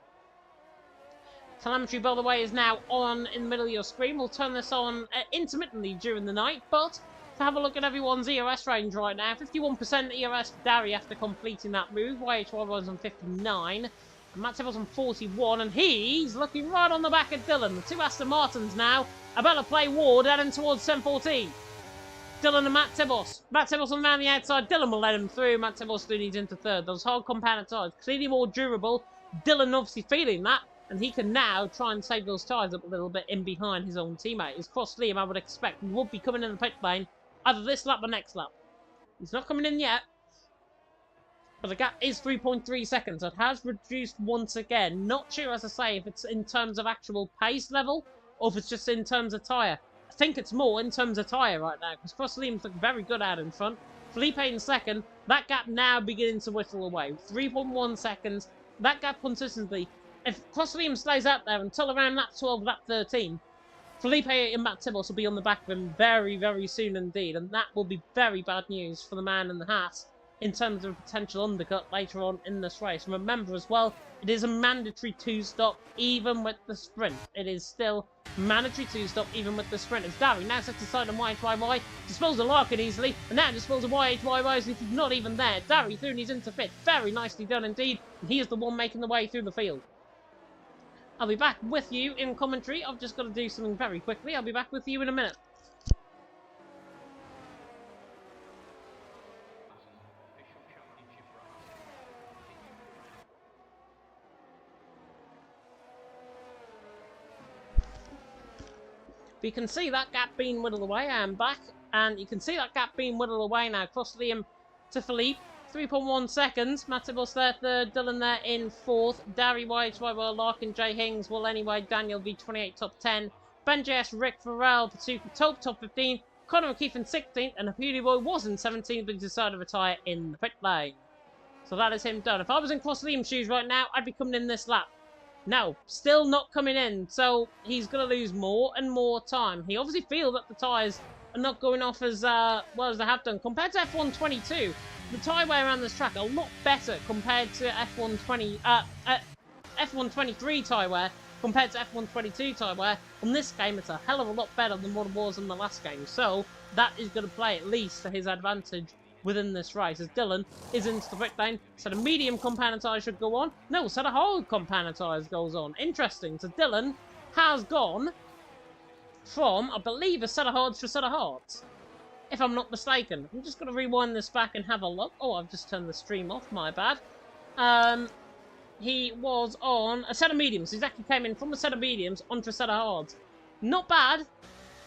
Telemetry, by the way, is now on in the middle of your screen. We'll turn this on intermittently during the night, but to have a look at everyone's ERS range right now, 51% ERS for Darry after completing that move. YHY was on 59. And Matt Tibos on 41, and he's looking right on the back of Dylan. The two Aston Martins now about to play war down in towards 10-14. Dylan and Matt Tibos. Matt Tibos on around the outside. Dylan will let him through. Matt Tibos still needs into 3rd. Those hard compounded tyres, clearly more durable. Dylan obviously feeling that, and he can now try and save those tyres up a little bit in behind his own teammate. His Cross Liam, I would expect, would be coming in the pit lane either this lap or next lap. He's not coming in yet. But the gap is 3.3 seconds. It has reduced once again. Not sure, as I say, if it's in terms of actual pace level or if it's just in terms of tyre. I think it's more in terms of tyre right now because Cross Liam's looking very good out in front. Felipe in 2nd. That gap now beginning to whittle away. 3.1 seconds. That gap consistently. If Cross Liam stays out there until around lap 12, lap 13, Felipe and Matt Tibos will be on the back of him very, very soon indeed. And that will be very bad news for the man in the hat in terms of a potential undercut later on in this race. And remember as well, it is a mandatory 2-stop even with the sprint. It is still mandatory 2-stop even with the sprint. As Darry now sets aside on YHYY, dispels of Larkin easily, and now dispels of YHYY as if he's not even there. Darry Thuney's into 5th. Very nicely done indeed, and he is the one making the way through the field. I'll be back with you in commentary. I've just got to do something very quickly. I'll be back with you in a minute. But you can see that gap being whittled away. I am back, and you can see that gap being whittled away now. Across Liam to Philippe, 3.1 seconds. Matibos there third, Dylan there in fourth. Darry White, Larkin, Jay Hings. Well, anyway, Daniel V28 top 10. Ben JS, Rick Farrell, Patuka top 15. Connor O'Keefe in 16th, and Beauty Boy was in 17th, but he decided to retire in the pit lane. So that is him done. If I was in Cross Liam's shoes right now, I'd be coming in this lap. No, still not coming in, so he's going to lose more and more time. He obviously feels that the tyres are not going off as well as they have done. Compared to F122, the tyre wear around this track are a lot better compared to F123 tyre wear compared to F122 tyre wear. On this game, it's a hell of a lot better than what it was in the last game, so that is going to play at least to his advantage within this race, as Dylan is into the pit lane. So the medium compound tyre should go on. No, so the hard compound tyres goes on. Interesting. So Dylan has gone from, I believe, a set of hards to a set of hards, if I'm not mistaken. I'm just going to rewind this back and have a look. Oh, I've just turned the stream off, my bad. He was on a set of mediums. He actually came in from a set of mediums onto a set of hards. Not bad,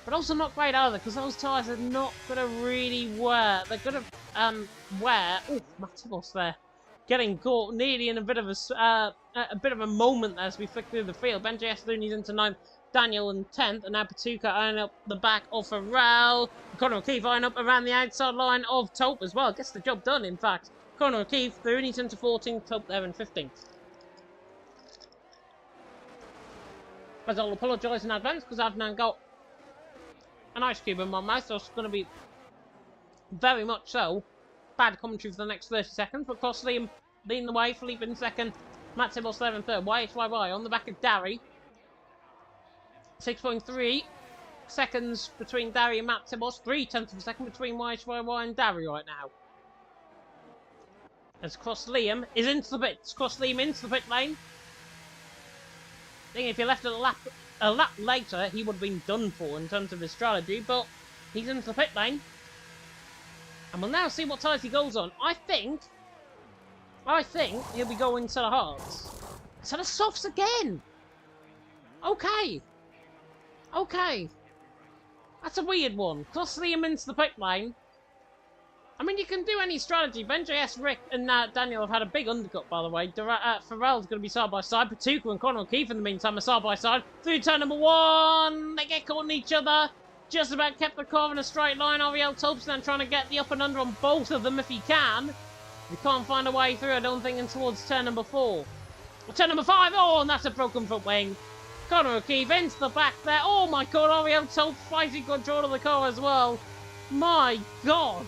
but also not great either, because those tyres are not going to really wear. They're going to wear. Oh, Matibos there, getting caught nearly in a bit of a moment as we flick through the field. Ben JS Looney's into 9th, Daniel in 10th, and now Patuka eyeing up the back of Farrell. Connor O'Keefe eyeing up around the outside line of Taupe as well. Gets the job done, in fact. Connor O'Keefe, Looney's into 14th, Taupe there in 15th. As I'll apologise in advance because I've now got an ice cube in my mouth, so it's going to be very much so bad commentary for the next 30 seconds. But Cross Liam leading the way, Philippe in second, Matt Tibbles there in third. YHYY on the back of Darry. 6.3 seconds between Darry and Matt Tibbles. 0.3 of a second between YHYY and Darry right now. As Cross Liam is into the pits. Cross Liam into the pit lane. I think if you left it a lap later, he would have been done for in terms of his strategy, but he's into the pit lane. And we'll now see what tyres he goes on. I think he'll be going to the hards. So the softs again! Okay. That's a weird one. Cross Liam into the pit lane. I mean, you can do any strategy. Ben JS, Rick, and Daniel have had a big undercut, by the way. Farrell's going to be side by side. Patuka and Connor O'Keefe, in the meantime, are side by side. Through turn number 1. They get caught in each other. Just about kept the car in a straight line. Ariel Topstan trying to get the up and under on both of them if he can. He can't find a way through, I don't think, in towards turn number 4. Turn number 5. Oh, and that's a broken front wing. Connor O'Keefe into the back there. Oh, my God. Ariel Tope fighting control of the car as well. My God.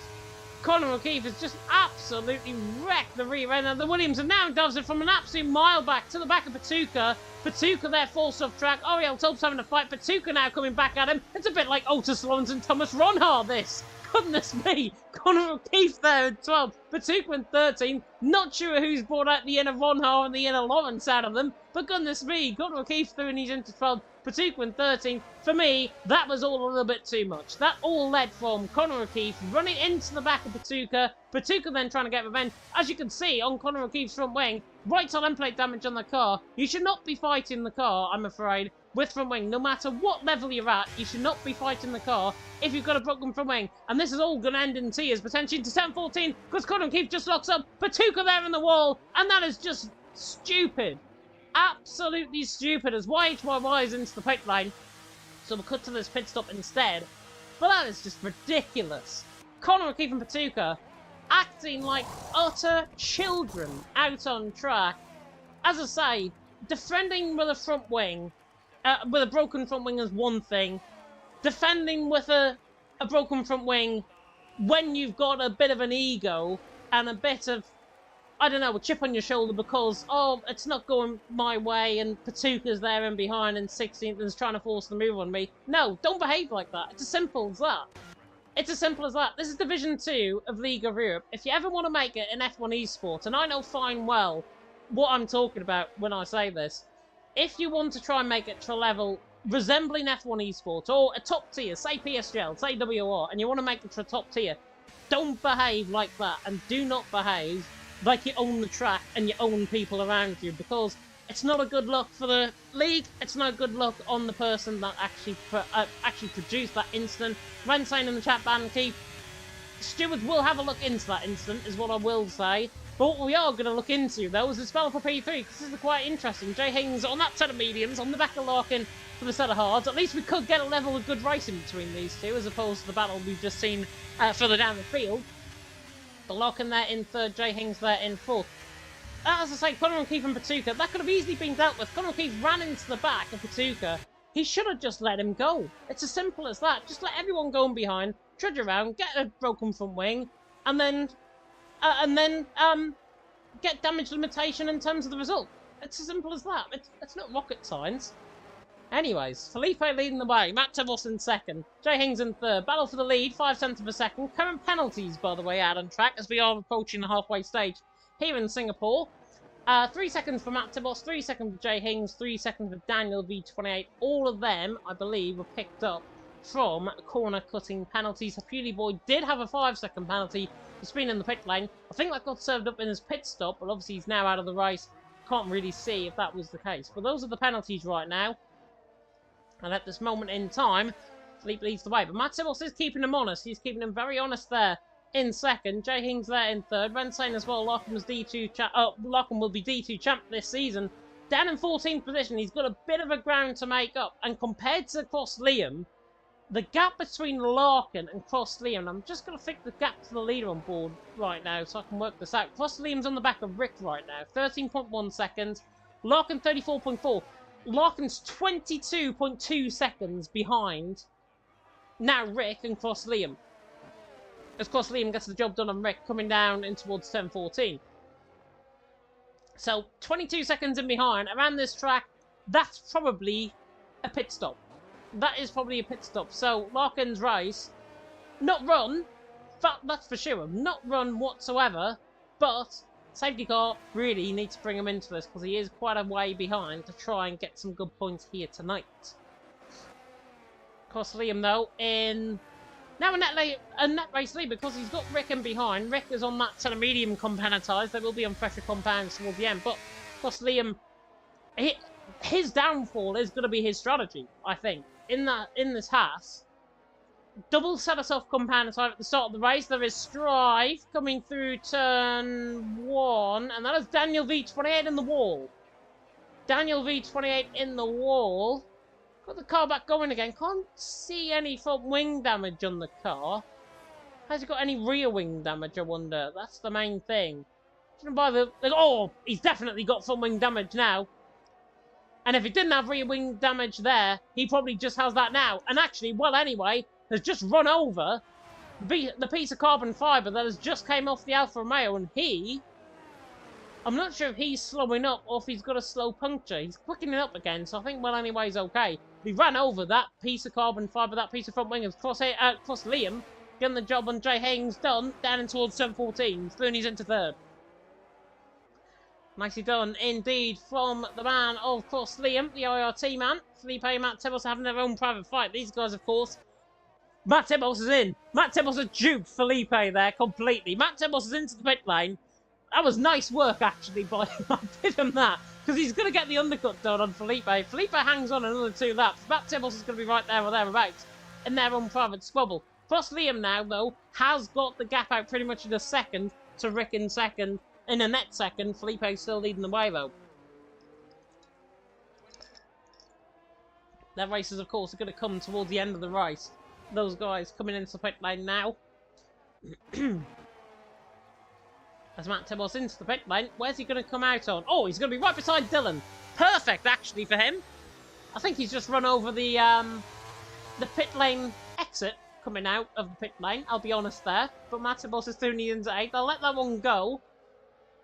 Connor O'Keefe has just absolutely wrecked the rear end of the Williams, and now does it from an absolute mile back to the back of Patuka. Patuka there falls off track. Ariel Tope's having a fight. Patuka now coming back at him. It's a bit like Otis Lawrence and Thomas Ronhard, this. Goodness me. Connor O'Keefe there in 12th. Patuka in 13th. Not sure who's brought out the inner Ronhard and the inner Lawrence out of them, but goodness me. Connor O'Keefe through and he's into 12th. Patuka in 13th. For me, that was all a little bit too much. That all led from Connor O'Keefe running into the back of Patuka. Patuka then trying to get revenge. As you can see on Connor O'Keefe's front wing, right side end plate damage on the car. You should not be fighting the car, I'm afraid, with front wing. No matter what level you're at, you should not be fighting the car if you've got a broken front wing. And this is all going to end in tears, potentially into 7.14, because Connor O'Keefe just locks up. Patuka there in the wall, and that is just stupid. Absolutely stupid, as YHYY is into the pit lane. So we'll cut to this pit stop instead. But that is just ridiculous. Connor O'Keefe and Patuka acting like utter children out on track. As I say, defending with a front wing, with a broken front wing is one thing. Defending with a broken front wing when you've got a bit of an ego and a bit of, I don't know, a chip on your shoulder because, oh, it's not going my way and Patuka's there and behind and 16th and is trying to force the move on me. No, don't behave like that. It's as simple as that. It's as simple as that. This is Division 2 of League of Europe. If you ever want to make it in F1 eSports, and I know fine well what I'm talking about when I say this, if you want to try and make it to a level resembling F1 eSports or a top tier, say PSGL, say WR, and you want to make it to a top tier, don't behave like that and do not behave like you own the track and you own people around you, because It's not a good look for the league. It's not a good look on the person that actually produced that incident. Ren saying in the chat, Keith, stewards will have a look into that incident, is what I will say. But what we are going to look into, though, is the spell for P3, because this is quite interesting. Jay Hings on that set of mediums, on the back of Larkin for the set of hards. At least we could get a level of good racing between these two, as opposed to the battle we've just seen further down the field. But Larkin there in third, Jay Hings there in fourth. As I say, Conor O'Keefe and Patuka, that could have easily been dealt with. Conor O'Keefe ran into the back of Patuka. He should have just let him go. It's as simple as that. Just let everyone go in behind, trudge around, get a broken front wing, and then get damage limitation in terms of the result. It's as simple as that. It's not rocket science. Anyways, Felipe leading the way, Matt Tebos in second, Jay Hings in third. Battle for the lead, 5/10 of a second. Current penalties, by the way, out on track as we are approaching the halfway stage here in Singapore. 3 seconds for Matt Tebos, 3 seconds for Jay Hings, 3 seconds for Daniel V28. All of them, I believe, were picked up from corner cutting penalties. Hafuli Boy did have a 5-second penalty for speeding in the pit lane. I think that got served up in his pit stop, but obviously he's now out of the race. Can't really see if that was the case. But those are the penalties right now. And at this moment in time, Philippe leads the way. But Matt Tebos is keeping him honest. He's keeping him very honest there in second. Jay Hings there in third. Rensane as well. Larkin was Larkin will be D2 champ this season. Down in 14th position. He's got a bit of a ground to make up. And compared to Cross Liam, the gap between Larkin and Cross Liam, I'm just going to fix the gap to the leader on board right now so I can work this out. Cross Liam's on the back of Rick right now. 13.1 seconds. Larkin 34.4. Larkin's 22.2 seconds behind now Rick and Cross Liam. As Cross Liam gets the job done on Rick, coming down in towards 10.14. So 22 seconds in behind. Around this track, that's probably a pit stop. That is probably a pit stop. So Larkin's race, not run, that's for sure. Not run whatsoever, but safety car, really needs to bring him into this because he is quite a way behind to try and get some good points here tonight. Cross Liam, though, in now a net race lead because he's got Rick in behind. Rick is on that sort of medium compoundized. They will be on fresher compounds towards the end, but Cross Liam, his downfall is going to be his strategy, I think. In this Haas, double set of soft compound time at the start of the race. There is Strive coming through turn 1, and that is Daniel V28 in the wall. Daniel V28 in the wall. Got the car back going again. Can't see any front wing damage on the car. Has he got any rear wing damage, I wonder? That's the main thing. Oh, he's definitely got front wing damage now. And if he didn't have rear wing damage there, he probably just has that now. And actually, well, anyway, has just run over the piece of carbon fibre that has just came off the Alfa Romeo, and I'm not sure if he's slowing up or if he's got a slow puncture. He's quickening up again, so I think, well, anyway, he's okay. He ran over that piece of carbon fibre, that piece of front wing of Cross Liam, getting the job on Jay Hings done, down in towards 7.14. Flooney's into third. Nicely done indeed from the man of Cross Liam, the IRT man. Felipe and Matt Tebos having their own private fight. These guys, of course. Matt Tebos is in. Matt Tebos has duped Felipe there completely. Matt Tebos is into the pit lane. That was nice work, actually, by I did him that. Because he's going to get the undercut done on Felipe. Felipe hangs on another 2 laps. Matt Tebos is going to be right there or thereabouts in their own private squabble. Cross Liam now, though, has got the gap out pretty much in a second to Rick in second. In a net second, Felipe's still leading the way, though. Their races, of course, are going to come towards the end of the race. Those guys coming into the pit lane now. As Matt Tebos into the pit lane, where's he going to come out on? Oh, he's going to be right beside Dylan. Perfect, actually, for him. I think he's just run over the pit lane exit coming out of the pit lane. I'll be honest there. But Matt Tebos is through into 8th. I'll let that one go.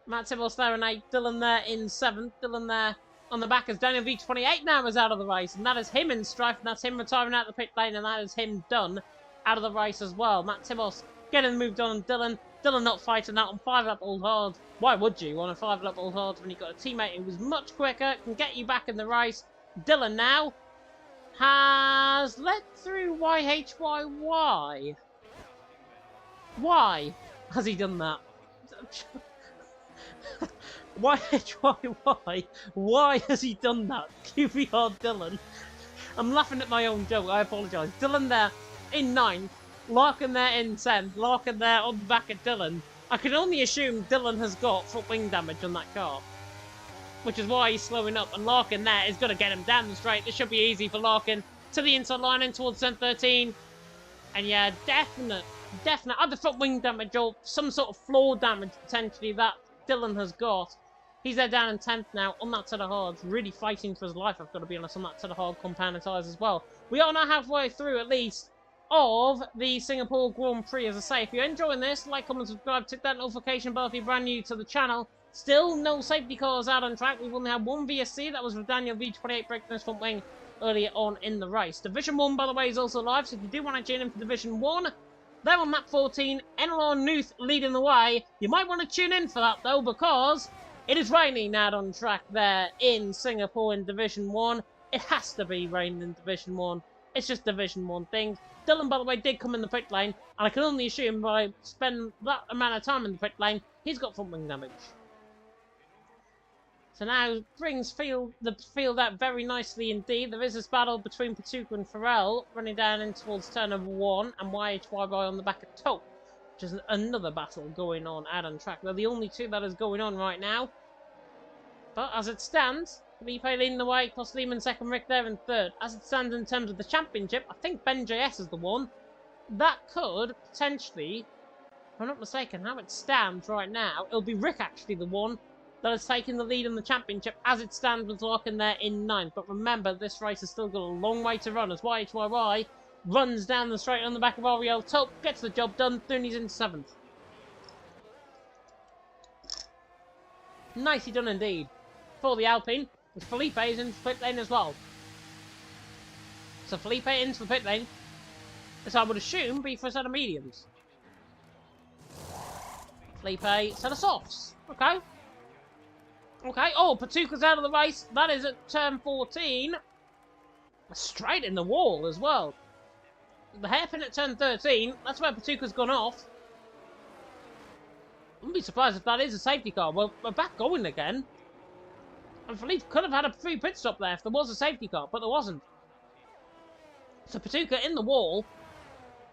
Matt Tebos there in 8th. Dylan there in 7th. Dylan there on the back as Daniel V28 now is out of the race. And that is him in strife. And that's him retiring out of the pit lane. And that is him done out of the race as well. Matt Tebos getting moved on. Dylan not fighting that on 5-lap old hard. Why would you on a 5-lap old hard when you've got a teammate who was much quicker, can get you back in the race? Dylan now has led through YHYY. Why has he done that? Why, why has he done that? QPR Dylan. I'm laughing at my own joke, I apologise. Dylan there in 9th, Larkin there in 10th, Larkin there on the back of Dylan. I can only assume Dylan has got front wing damage on that car, which is why he's slowing up, and Larkin there is going to get him down the straight. This should be easy for Larkin. To the inside line in towards 10-13. And yeah, definite either front wing damage or some sort of floor damage potentially that Dylan has got. He's there down in 10th now on that set of hards, really fighting for his life, I've got to be honest, on that set of hard compounded tyres as well. We are now halfway through, at least, of the Singapore Grand Prix. As I say, if you're enjoying this, like, comment, subscribe, tick that notification bell if you're brand new to the channel. Still no safety cars out on track. We've only had one VSC, that was with Daniel V28 breaking his front wing earlier on in the race. Division 1, by the way, is also live, so if you do want to tune in for Division 1, they're on lap 14, Enelon Nuth leading the way. You might want to tune in for that, though, because it is raining out on track there in Singapore in Division 1. It has to be raining in Division 1. It's just Division 1 thing. Dylan, by the way, did come in the pit lane, and I can only assume by spending that amount of time in the pit lane, he's got front wing damage. So now brings the field out very nicely indeed. There is this battle between Patuka and Farrell running down in towards turn number 1 and YHYY on the back of Tope, which is another battle going on out on track. They're the only two that is going on right now. But as it stands, Felipe leading the way, Cos Lehman second, Rick there in third. As it stands in terms of the championship, I think Ben JS is the one that could potentially, if I'm not mistaken, how it stands right now, it'll be Rick actually the one that has taken the lead in the championship as it stands with Larkin there in 9th. But remember, this race has still got a long way to run as YHYY runs down the straight on the back of Ariel Tope, gets the job done, then he's in 7th. Nicely done indeed for the Alpine, with Felipe is into the pit lane as well. So Felipe into the pit lane, as I would assume be for a set of mediums. Felipe, set of softs. Okay. Okay, oh, Patuka's out of the race. That is at turn 14. Straight in the wall as well. The hairpin at turn 13, that's where Patuka's gone off. I wouldn't be surprised if that is a safety car. Well, we're back going again. And Felipe could have had a free pit stop there if there was a safety car, but there wasn't. So Patuka in the wall,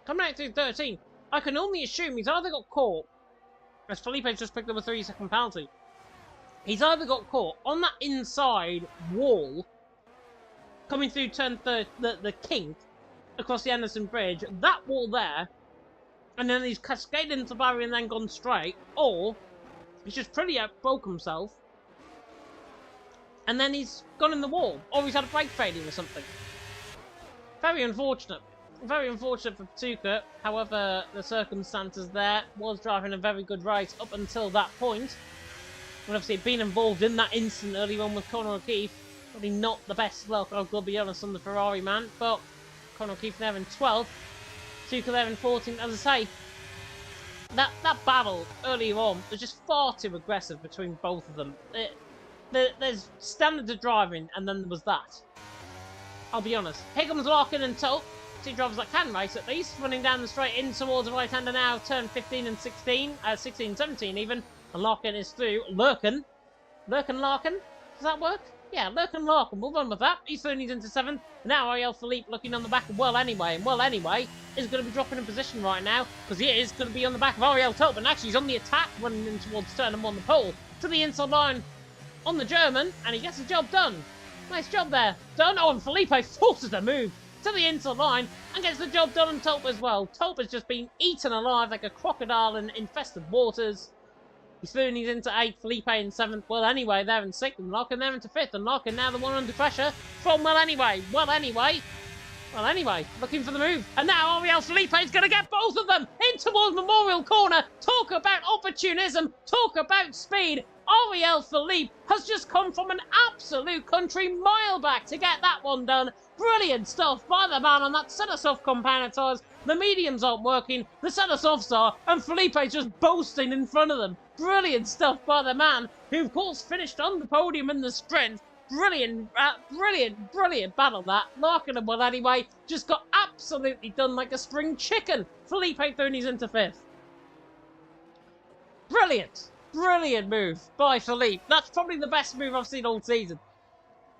coming out through 13. I can only assume he's either got caught, as Felipe's just picked up a 3-second penalty. He's either got caught on that inside wall, coming through turn the kink across the Anderson Bridge, that wall there, and then he's cascaded into the barrier and then gone straight, or he's just pretty broke himself, and then he's gone in the wall, or he's had a brake failure or something. Very unfortunate. Very unfortunate for Patuka. However, the circumstances there, was driving a very good race up until that point. And obviously been involved in that incident early on with Conor O'Keefe. Probably not the best luck, I've got to be honest, on the Ferrari man. But Conor O'Keefe there in 12th. Patuka there in 14th. As I say, that battle earlier on was just far too aggressive between both of them. There's standards of driving, and then there was that. I'll be honest. Here comes Larkin and Tope. Two drivers that can race at least. Running down the straight in towards the right-hander now. Turn 15 and 16. 16, 17 even. And Larkin is through. Larkin. Larkin. Does that work? Yeah, Larkin. We'll run with that. He's through, he's into 7th. Now Ariel Philippe looking on the back of Well Anyway. And Well Anyway is going to be dropping in position right now, because he is going to be on the back of Ariel Tope. And actually he's on the attack, running in towards turn and on the pole. To the inside line on the German. And he gets the job done. Nice job there. Done. Oh, and Felipe forces the move to the inside line and gets the job done on Tope as well. Tope has just been eaten alive like a crocodile in infested waters. He's through and he's into 8th, Felipe in 7th. Well Anyway there in 6th, and Larkin there into 5th, and Larkin now the one under pressure from Well Anyway, looking for the move, and now Ariel Felipe is going to get both of them in towards Memorial Corner. Talk about opportunism, talk about speed. Ariel Philippe has just come from an absolute country mile back to get that one done. Brilliant stuff by the man on that set of soft compounded tyres. The mediums aren't working, the set of softs are, and Felipe's just boasting in front of them. Brilliant stuff by the man, who of course finished on the podium in the sprint. Brilliant battle that. Larkin and Well Anyway just got absolutely done like a spring chicken. Felipe through and he's into 5th. Brilliant. Brilliant move by Philippe. That's probably the best move I've seen all season.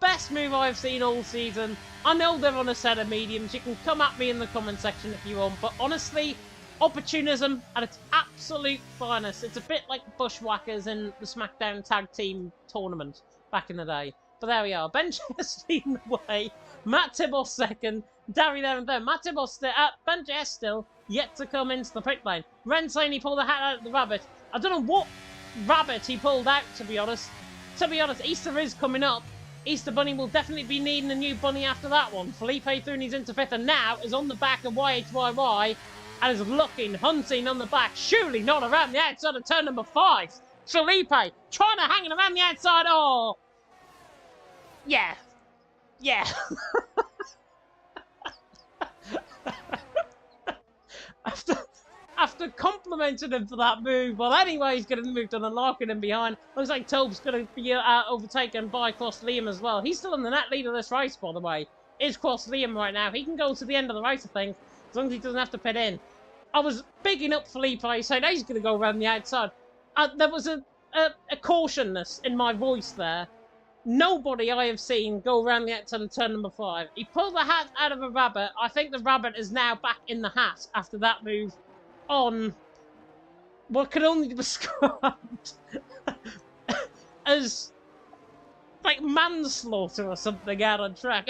Best move I've seen all season. I know they're on a set of mediums. You can come at me in the comment section if you want. But honestly, opportunism at its absolute finest. It's a bit like Bushwhackers in the SmackDown Tag Team Tournament back in the day. But there we are. Benji leading the way. Matt Tibos second. Darry there and there. Matt Tibos still. Benji still yet to come into the pit lane. Ren saying he pulled the hat out of the rabbit. I don't know what rabbit he pulled out, to be honest. To be honest, Easter is coming up. Easter Bunny will definitely be needing a new bunny after that one. Felipe Thuni's into fifth and now is on the back of YHYY and is looking, hunting on the back. Surely not around the outside of turn number 5. Felipe trying to hang it around the outside. Oh, yeah. Yeah. After complimenting him for that move, well, anyway, he's getting moved on and locking him behind. Looks like Tobe's going to be overtaken by Cross Liam as well. He's still in the net lead of this race, by the way. Is Cross Liam right now. He can go to the end of the race, I think, as long as he doesn't have to pit in. I was bigging up Felipe, saying he's going to go around the outside. There was a cautionness in my voice there. Nobody I have seen go around the outside of turn number 5. He pulled the hat out of a rabbit. I think the rabbit is now back in the hat after that move on what could only be described as like manslaughter or something out on track.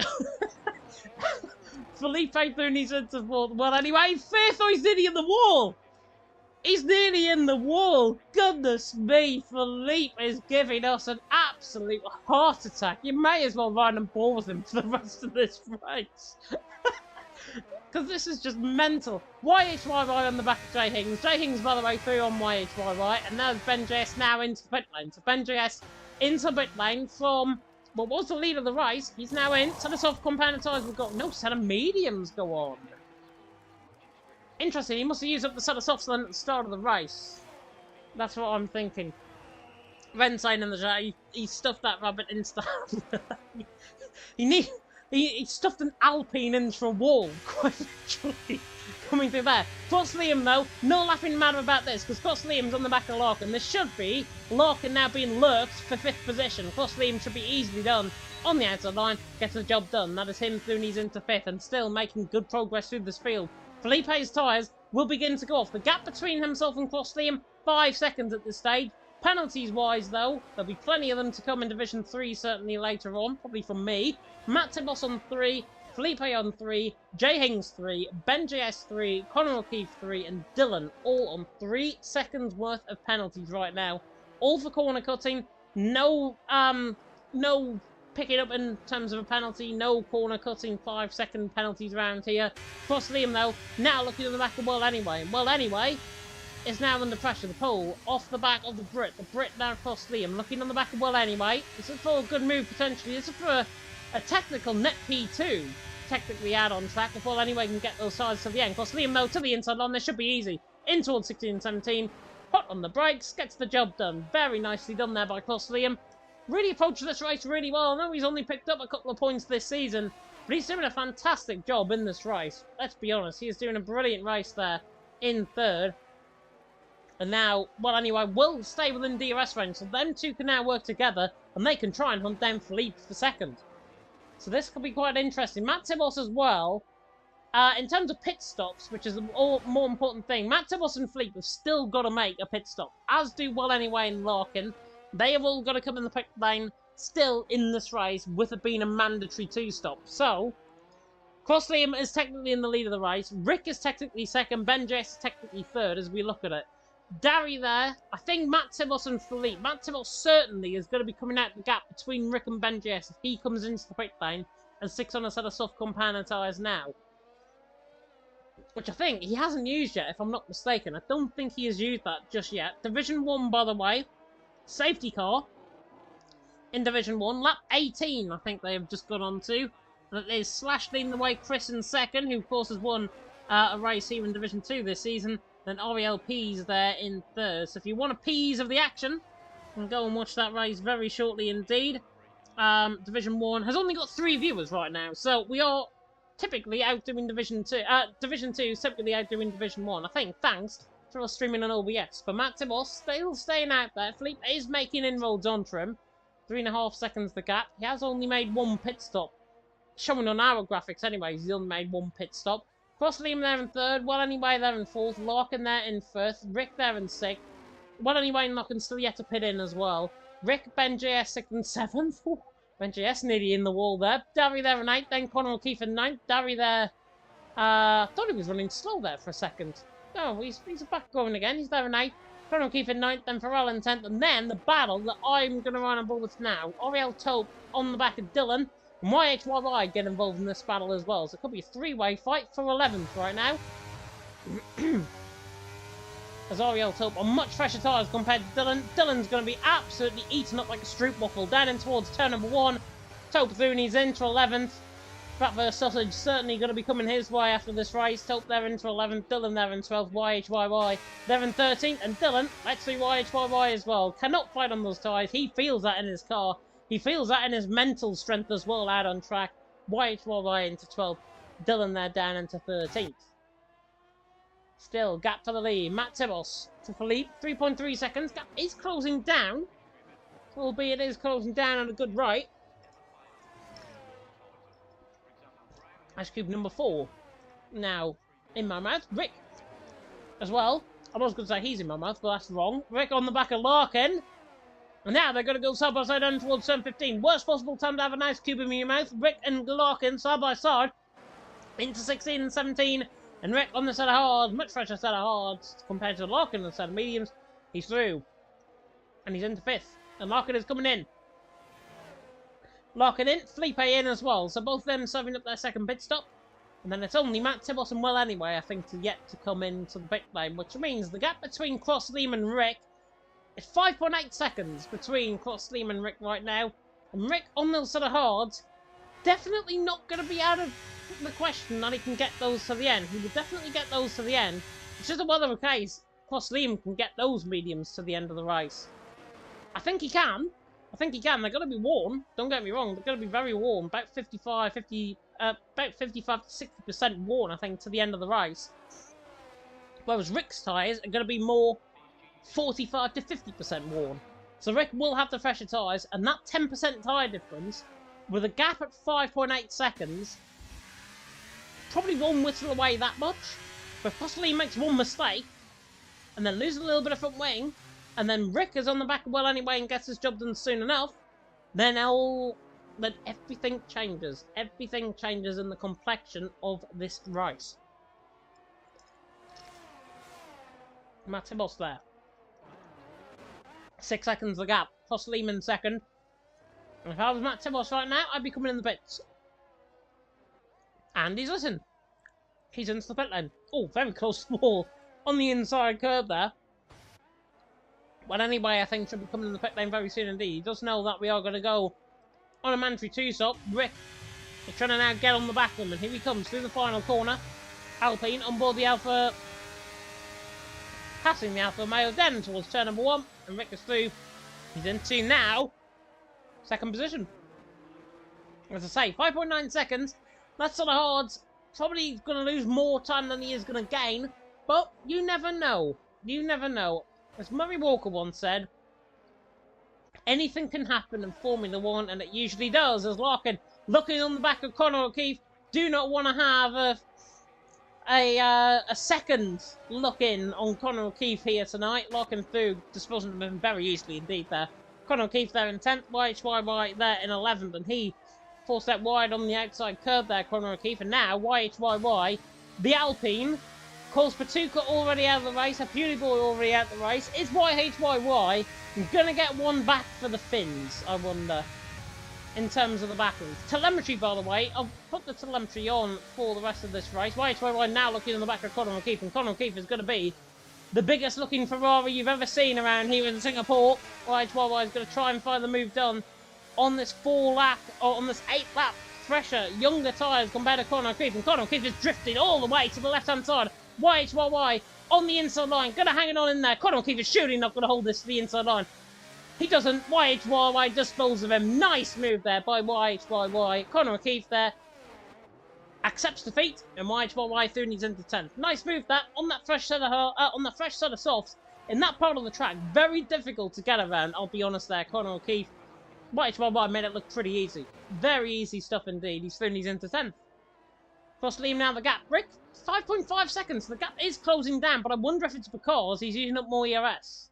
Felipe Thuni's into fourth. Well, anyway, fifth. Oh, he's nearly in the wall. He's nearly in the wall. Goodness me, Felipe is giving us an absolute heart attack. You may as well ride and ball with him for the rest of this race. Because this is just mental. YHYY on the back of Jay Hings. Jay Hings, by the way, through on YHYY. And there's Ben JS now into pit lane. So Ben JS into pit lane from what was the lead of the race. He's now in. Set of soft compounded tyres. We've got no set of mediums go on. Interesting. He must have used up the set of softs then at the start of the race. That's what I'm thinking. Ren saying in the chat, he stuffed that rabbit into the... He stuffed an Alpine into a wall, quite literally, coming through there. Cross Liam, though, no laughing matter about this, because Cross Liam's on the back of Larkin. This should be Larkin now being lurked for 5th position. Cross Liam should be easily done on the outside line, gets the job done. That is him through knees into 5th, and still making good progress through this field. Felipe's tyres will begin to go off. The gap between himself and Cross Liam, 5 seconds at this stage. Penalties-wise, though, there'll be plenty of them to come in Division 3 certainly later on, probably from me. Matt Tibos on 3, Felipe on 3, Jay Hings 3, Ben JS 3, Conor O'Keefe 3, and Dylan all on 3 seconds worth of penalties right now. All for corner cutting. No picking up in terms of a penalty. No corner cutting 5-second penalties around here. Cross Liam, though, now looking at the back of Well Anyway. Well Anyway is now under pressure. The pole off the back of the Brit. The Brit now Cross Liam looking on the back of Well Anyway. This is for a good move potentially. This is for a technical net P2. Technically out on track if Well Anyway can get those sides to the end. Cross Liam though to the inside line. This should be easy. In towards 16 and 17. Hot on the brakes. Gets the job done. Very nicely done there by Cross Liam. Really approached this race really well. I know he's only picked up a couple of points this season, but he's doing a fantastic job in this race. Let's be honest. He is doing a brilliant race there in 3rd. And now, Well Anyway will stay within DRS range, so them two can now work together, and they can try and hunt down Felipe for 2nd. So this could be quite interesting. Matt Tibos as well, in terms of pit stops, which is the more important thing, Matt Tibos and Felipe have still got to make a pit stop, as do Well Anyway and Larkin. They have all got to come in the pit lane still in this race, with it being a mandatory 2-stop. So, Cross Liam is technically in the lead of the race, Rick is technically 2nd, Ben Jess is technically 3rd as we look at it. Darry there, I think Matt Tibos and Felipe. Matt Tibos certainly is going to be coming out the gap between Rick and Ben JS if he comes into the pit lane and sticks on a set of soft compound tyres now. Which I think he hasn't used yet, if I'm not mistaken. I don't think he has used that just yet. Division 1, by the way. Safety car in Division 1. Lap 18, I think they have just got on to. That is Slash leading the way, Chris in 2nd, who of course has won a race here in Division 2 this season. Then Ariel P's there in 3rd. So if you want a piece of the action, you can go and watch that race very shortly indeed. Division 1 has only got 3 viewers right now, so we are typically outdoing Division 2. Division 2 is typically outdoing Division 1, I think, thanks for us streaming on OBS. But Matt Tibos still staying out there. Felipe is making inroads onto him. 3.5 seconds the gap. He has only made 1 pit stop. Showing on our graphics anyways, he's only made 1 pit stop. Cross Liam there in 3rd. Well anyway there in 4th. Larkin there in 1st. Rick there in 6th. Well anyway Larkin still yet to pit in as well. Rick, Ben JS 6th and 7th. Ben JS nearly in the wall there. Darry there in 8th. Then Conor O'Keefe in 9th. Darry there. Thought he was running slow there for a second. No, he's back going again. He's there in 8th. Conor O'Keefe in 9th. Then Farrell in 10th. And then the battle that I'm going to run on board with now. Oriel Tope on the back of Dylan. And YHYY get involved in this battle as well. So it could be a 3-way fight for 11th right now. As Oriel Tope on much fresher tyres compared to Dylan. Dylan's going to be absolutely eaten up like a stroop waffle. Down in towards turn number 1. Tope through and he's into 11th. Bratwurst Sausage certainly going to be coming his way after this race. Tope there into 11th. Dylan there in 12th. YHYY there in 13th. And Dylan, let's see YHYY as well. Cannot fight on those tyres. He feels that in his car. He feels that in his mental strength as well out on track. YHYY into 12th. Dylan there down into 13th. Still, gap to the lead. Matt Tibos to Felipe. 3.3 seconds. Gap is closing down. Albeit it is closing down on a good right. Ice Cube number 4. Now, in my mouth. Rick as well. I was going to say he's in my mouth, but that's wrong. Rick on the back of Larkin. And now they're going to go side by side on towards turn 15. Worst possible time to have an ice cube in your mouth. Rick and Larkin side by side. Into 16 and 17. And Rick on the set of hards. Much fresher set of hards compared to Larkin on the set of mediums. He's through. And he's into 5th. And Larkin is coming in. Larkin in. Felipe in as well. So both of them serving up their second pit stop. And then it's only Matt Tibos and Well anyway, I think, to yet to come into the pit lane. Which means the gap between Cross, Liam and Rick. It's 5.8 seconds between Cross, Liam and Rick right now. And Rick on those set of hards, definitely not going to be out of the question that he can get those to the end. He will definitely get those to the end. It's just a weather case. Cross, Liam can get those mediums to the end of the race. I think he can. I think he can. They're going to be warm. Don't get me wrong. They're going to be very warm. About 55 to 60% worn, I think, to the end of the race. Whereas Rick's tyres are going to be more 45 to 50% worn. So Rick will have the fresher tyres, and that 10% tyre difference, with a gap at 5.8 seconds, probably won't whittle away that much. But possibly he makes one mistake, and then loses a little bit of front wing, and then Rick is on the back well anyway and gets his job done soon enough, then everything changes. Everything changes in the complexion of this race. Matt Tibos there. 6 seconds the gap. Cross Lehman second. And if I was Matt Tibos right now, I'd be coming in the pits. And he's listening. He's into the pit lane. Oh, very close to the wall. On the inside curb there. Well, anyway, I think should be coming in the pit lane very soon indeed. He does know that we are going to go on a mandatory 2-stop. Rick is trying to now get on the back of him. And here he comes through the final corner. Alpine on board the Alpha. Passing the Alpha Male then towards turn number 1. And Rick is through. He's into now second position. As I say, 5.9 seconds. That's sort of hard. Probably going to lose more time than he is going to gain. But you never know. You never know. As Murray Walker once said, anything can happen in Formula 1, and it usually does. As Larkin looking on the back of Conor O'Keefe, do not want to have a second look in on Conor O'Keefe here tonight. Larkin through, disposing of him very easily indeed there. Conor O'Keefe there in 10th, YHYY there in 11th, and he forced that wide on the outside curve there, Conor O'Keefe. And now YHYY, the Alpine, calls Patuka already out of the race, a Puny Boy already out of the race. Is YHYY going to get one back for the Finns, I wonder, in terms of the battles? Telemetry, by the way, I'll put the telemetry on for the rest of this race. YHYY now looking on the back of Conor O'Keefe, and Conor O'Keefe is going to be the biggest looking Ferrari you've ever seen around here in Singapore. YHYY is going to try and find the move done on this 8-lap fresher, younger tyres compared to Conor O'Keefe, and Conor O'Keefe is drifting all the way to the left-hand side. YHYY on the inside line, going to hang it on in there. Conor O'Keefe is surely not going to hold this to the inside line. He doesn't. YHYY disposed of him. Nice move there by YHYY. Conor O'Keefe there accepts defeat, and YHY through needs into 10th. Nice move that on that fresh set of softs in that part of the track. Very difficult to get around. I'll be honest there, Conor O'Keefe. YHY made it look pretty easy. Very easy stuff indeed. He's through needs into 10th. Cross Liam now the gap. Rick, 5.5 seconds. The gap is closing down, but I wonder if it's because he's using up more ERS.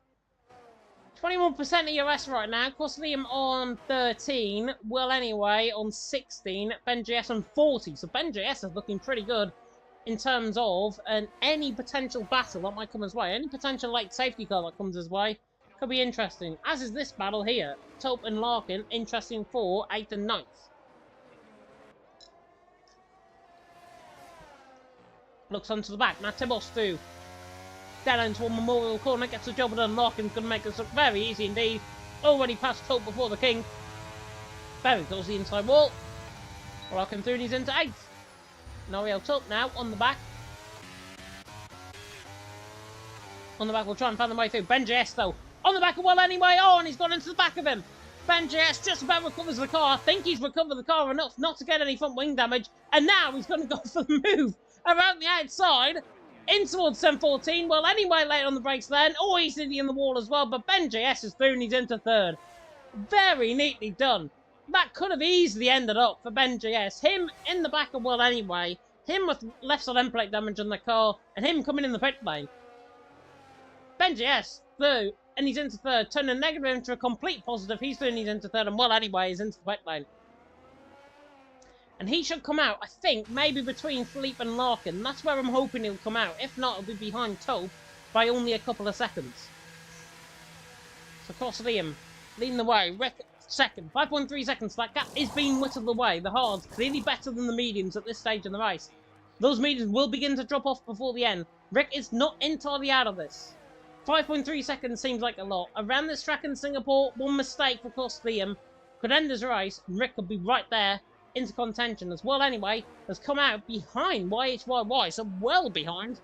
21% ERS right now. Cross Liam on 13. Well, anyway, on 16. Ben JS on 40. So Ben JS is looking pretty good in terms of any potential battle that might come his way. Any potential late safety car that comes his way could be interesting. As is this battle here. Tope and Larkin, interesting for 8th and 9th. Looks onto the back. Now Tibos through. Down into a Memorial Corner, gets the job done. Larkin's going to make this look very easy indeed. Already past Tope before the King. Very goes the inside wall. Larkin through and he's into 8th. Noriel Tope now on the back. On the back, we'll try and find the way through. Ben JS though. On the back of well anyway. Oh, and he's gone into the back of him. Ben JS just about recovers the car. I think he's recovered the car enough not to get any front wing damage. And now he's going to go for the move around the outside. In towards 10-14. Well, anyway, late on the brakes then. Oh, he's in the wall as well. But Ben JS is through and he's into 3rd. Very neatly done. That could have easily ended up for Ben JS. Him in the back of well anyway. Him with left side end plate damage on the car. And him coming in the pit lane. Ben JS through and he's into 3rd. Turning a negative into a complete positive. He's through and he's into 3rd. And well anyway, he's into the pit lane. And he should come out, I think, maybe between Philippe and Larkin. That's where I'm hoping he'll come out. If not, he'll be behind Tope by only a couple of seconds. So, of course, Liam leading the way. Rick, 2nd. 5.3 seconds. That gap is being whittled away. The hards clearly better than the mediums at this stage in the race. Those mediums will begin to drop off before the end. Rick is not entirely out of this. 5.3 seconds seems like a lot. Around this track in Singapore, one mistake for course Liam could end his race, and Rick could be right there into contention as well. Anyway, has come out behind YHYY, so well behind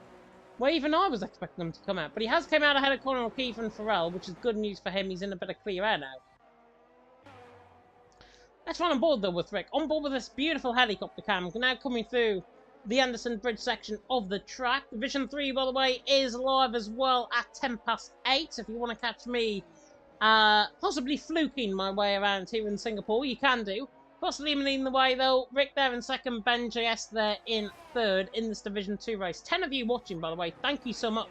where even I was expecting him to come out. But he has come out ahead of Conor O'Keefe and Farrell, which is good news for him. He's in a bit of clear air now. Let's run on board though with Rick. On board with this beautiful helicopter cam, now coming through the Anderson Bridge section of the track. Division 3, by the way, is live as well at 8:10. So if you want to catch me possibly fluking my way around here in Singapore, you can do. Possibly leading the way though. Rick there in 2nd, Ben JS there in 3rd in this Division 2 race. 10 of you watching, by the way. Thank you so much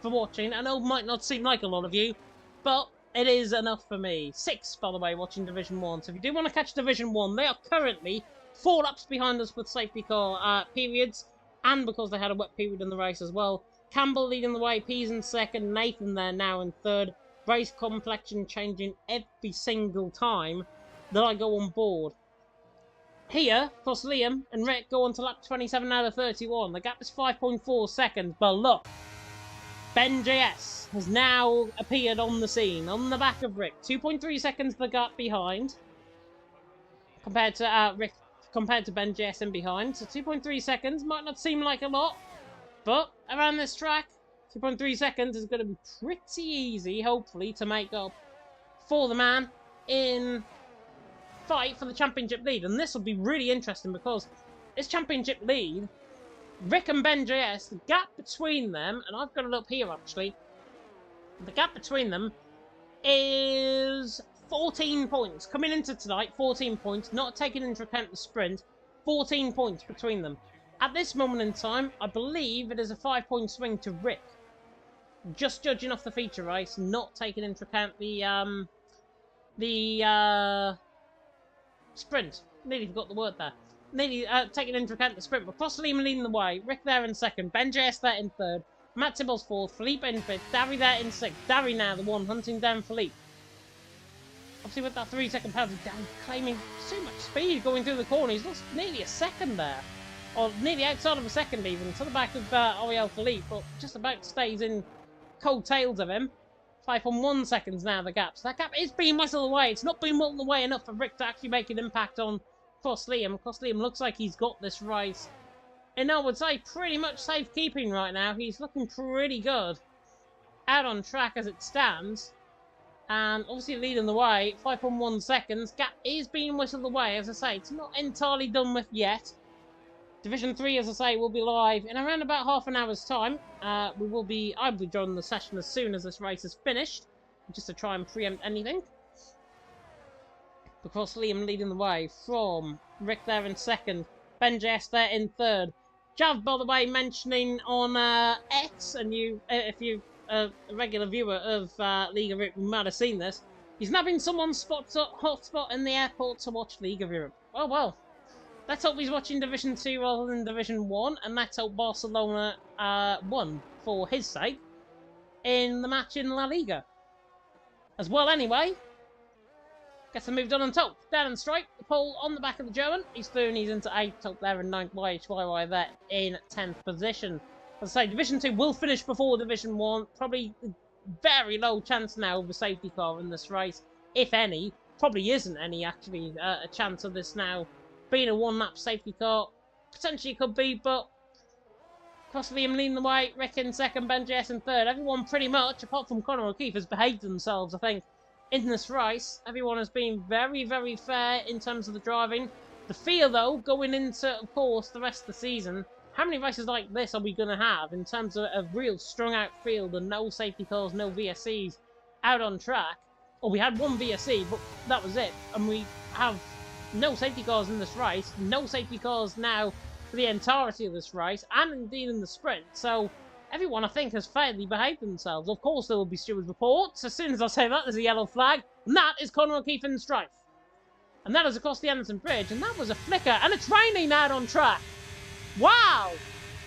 for watching. I know it might not seem like a lot of you, but it is enough for me. 6, by the way, watching Division 1. So if you do want to catch Division 1, they are currently 4 laps behind us with safety car periods, and because they had a wet period in the race as well. Campbell leading the way, Pease in 2nd, Nathan there now in 3rd. Race complexion changing every single time that I go on board. Here, plus Liam and Rick go on to lap 27 out of 31. The gap is 5.4 seconds, but look, Ben JS has now appeared on the scene, on the back of Rick. 2.3 seconds the gap behind, compared to Rick, compared to Ben JS in behind. So 2.3 seconds might not seem like a lot, but around this track, 2.3 seconds is going to be pretty easy, hopefully, to make up for the man in fight for the championship lead. And this will be really interesting because this championship lead, Rick and Ben JS, the gap between them, and I've got it up here actually, the gap between them is 14 points. Coming into tonight, 14 points, not taking into account the sprint, 14 points between them. At this moment in time, I believe it is a 5-point swing to Rick. Just judging off the feature race, not taking into account the sprint. Nearly forgot the word there. Nearly taking into account the sprint. But possibly leading the way. Rick there in 2nd. Ben JS there in 3rd. Matt Tibbles 4th. Philippe in 5th. Darry there in 6th. Darry now the one hunting down Philippe. Obviously with that 3-second penalty, Darry claiming so much speed going through the corner. He's lost nearly a second there. Or nearly outside of a second even. To the back of Ariel Philippe. But just about stays in cold tails of him. 5.1 seconds now, the gap. So that gap is being whistled away. It's not being whittled away enough for Rick to actually make an impact on Cross Liam. Cross Liam looks like he's got this race, and I would say pretty much safekeeping right now. He's looking pretty good out on track as it stands. And obviously leading the way, 5.1 seconds. Gap is being whistled away, as I say. It's not entirely done with yet. Division 3, as I say, will be live in around about half an hour's time. I'll be joining the session as soon as this race is finished, just to try and preempt anything. Of course, Liam leading the way from Rick there in second, Ben JS there in third. Jav, by the way, mentioning on X, and if you a regular viewer of League of Europe, you might have seen this. He's nabbing someone's hotspot in the airport to watch League of Europe. Oh well. Let's hope he's watching Division 2 rather than Division 1, and let's hope Barcelona won, for his sake, in the match in La Liga. As well, anyway. Gets them moved on top. Down and straight, the pole on the back of the German. He's through and he's into 8th, top there in 9th, YHYY there in 10th position. As I say, Division 2 will finish before Division 1. Probably very low chance now of a safety car in this race, if any. Probably isn't any, actually, a chance of this now being a one-lap safety car. Potentially could be, but across Liam leading the way, Rick in second, Ben JS in third. Everyone pretty much, apart from Connor O'Keefe, has behaved themselves, I think, in this race. Everyone has been very, very fair in terms of the driving. The fear, though, going into, of course, the rest of the season, how many races like this are we going to have in terms of a real strung-out field and no safety cars, no VSCs out on track? Well, we had one VSC, but that was it. And we have no safety cars in this race, no safety cars now for the entirety of this race, and indeed in the sprint. So everyone, I think, has fairly behaved themselves. Of course, there will be steward reports. As soon as I say that, there's a yellow flag, and that is Connor O'Keefe in strife. And that is across the Anderson Bridge, and that was a flicker, and it's raining out on track. Wow!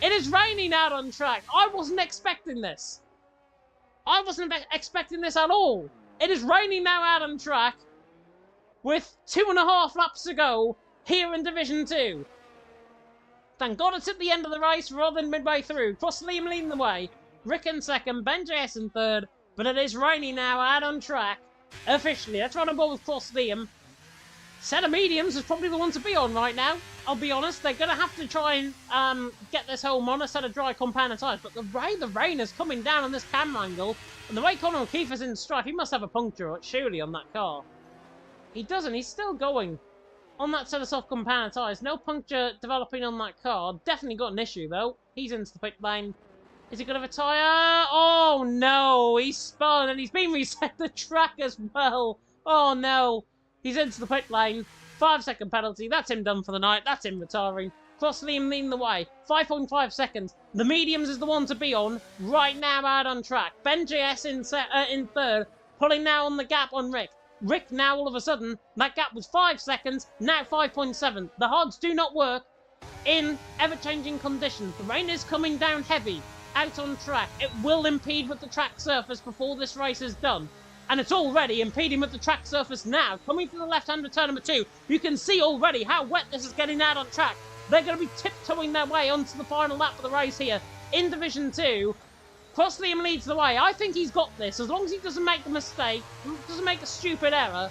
It is raining out on track. I wasn't expecting this. I wasn't expecting this at all. It is raining now out on track, with 2.5 laps to go here in Division 2. Thank God it's at the end of the race rather than midway through. Cross Liam leading the way, Rick in second, Ben JS in third, but it is raining now out on track. Officially, let's run on board with Cross Liam. Set of mediums is probably the one to be on right now. I'll be honest, they're going to have to try and get this home on a set of dry compound tyres, but the rain is coming down on this camera angle, and the way Connor O'Keefe is in strife, he must have a puncture, surely, on that car. He doesn't. He's still going on that set of soft compound tyres. No puncture developing on that car. Definitely got an issue, though. He's into the pit lane. Is he going to have a tyre? Oh, no. He's spun and he's been reset the track as well. Oh, no. He's into the pit lane. 5-second penalty. That's him done for the night. That's him retiring. Cross Liam leading the way. 5.5 seconds. The mediums is the one to be on right now out on track. Ben JS in third. Pulling now on the gap on Rick. Rick now, all of a sudden, that gap was 5 seconds, now 5.7. The hards do not work in ever-changing conditions. The rain is coming down heavy, out on track. It will impede with the track surface before this race is done. And it's already impeding with the track surface now. Coming from the left-hand of turn number 2, you can see already how wet this is getting out on track. They're going to be tiptoeing their way onto the final lap of the race here in Division 2. Cross Liam leads the way. I think he's got this. As long as he doesn't make the mistake, doesn't make a stupid error,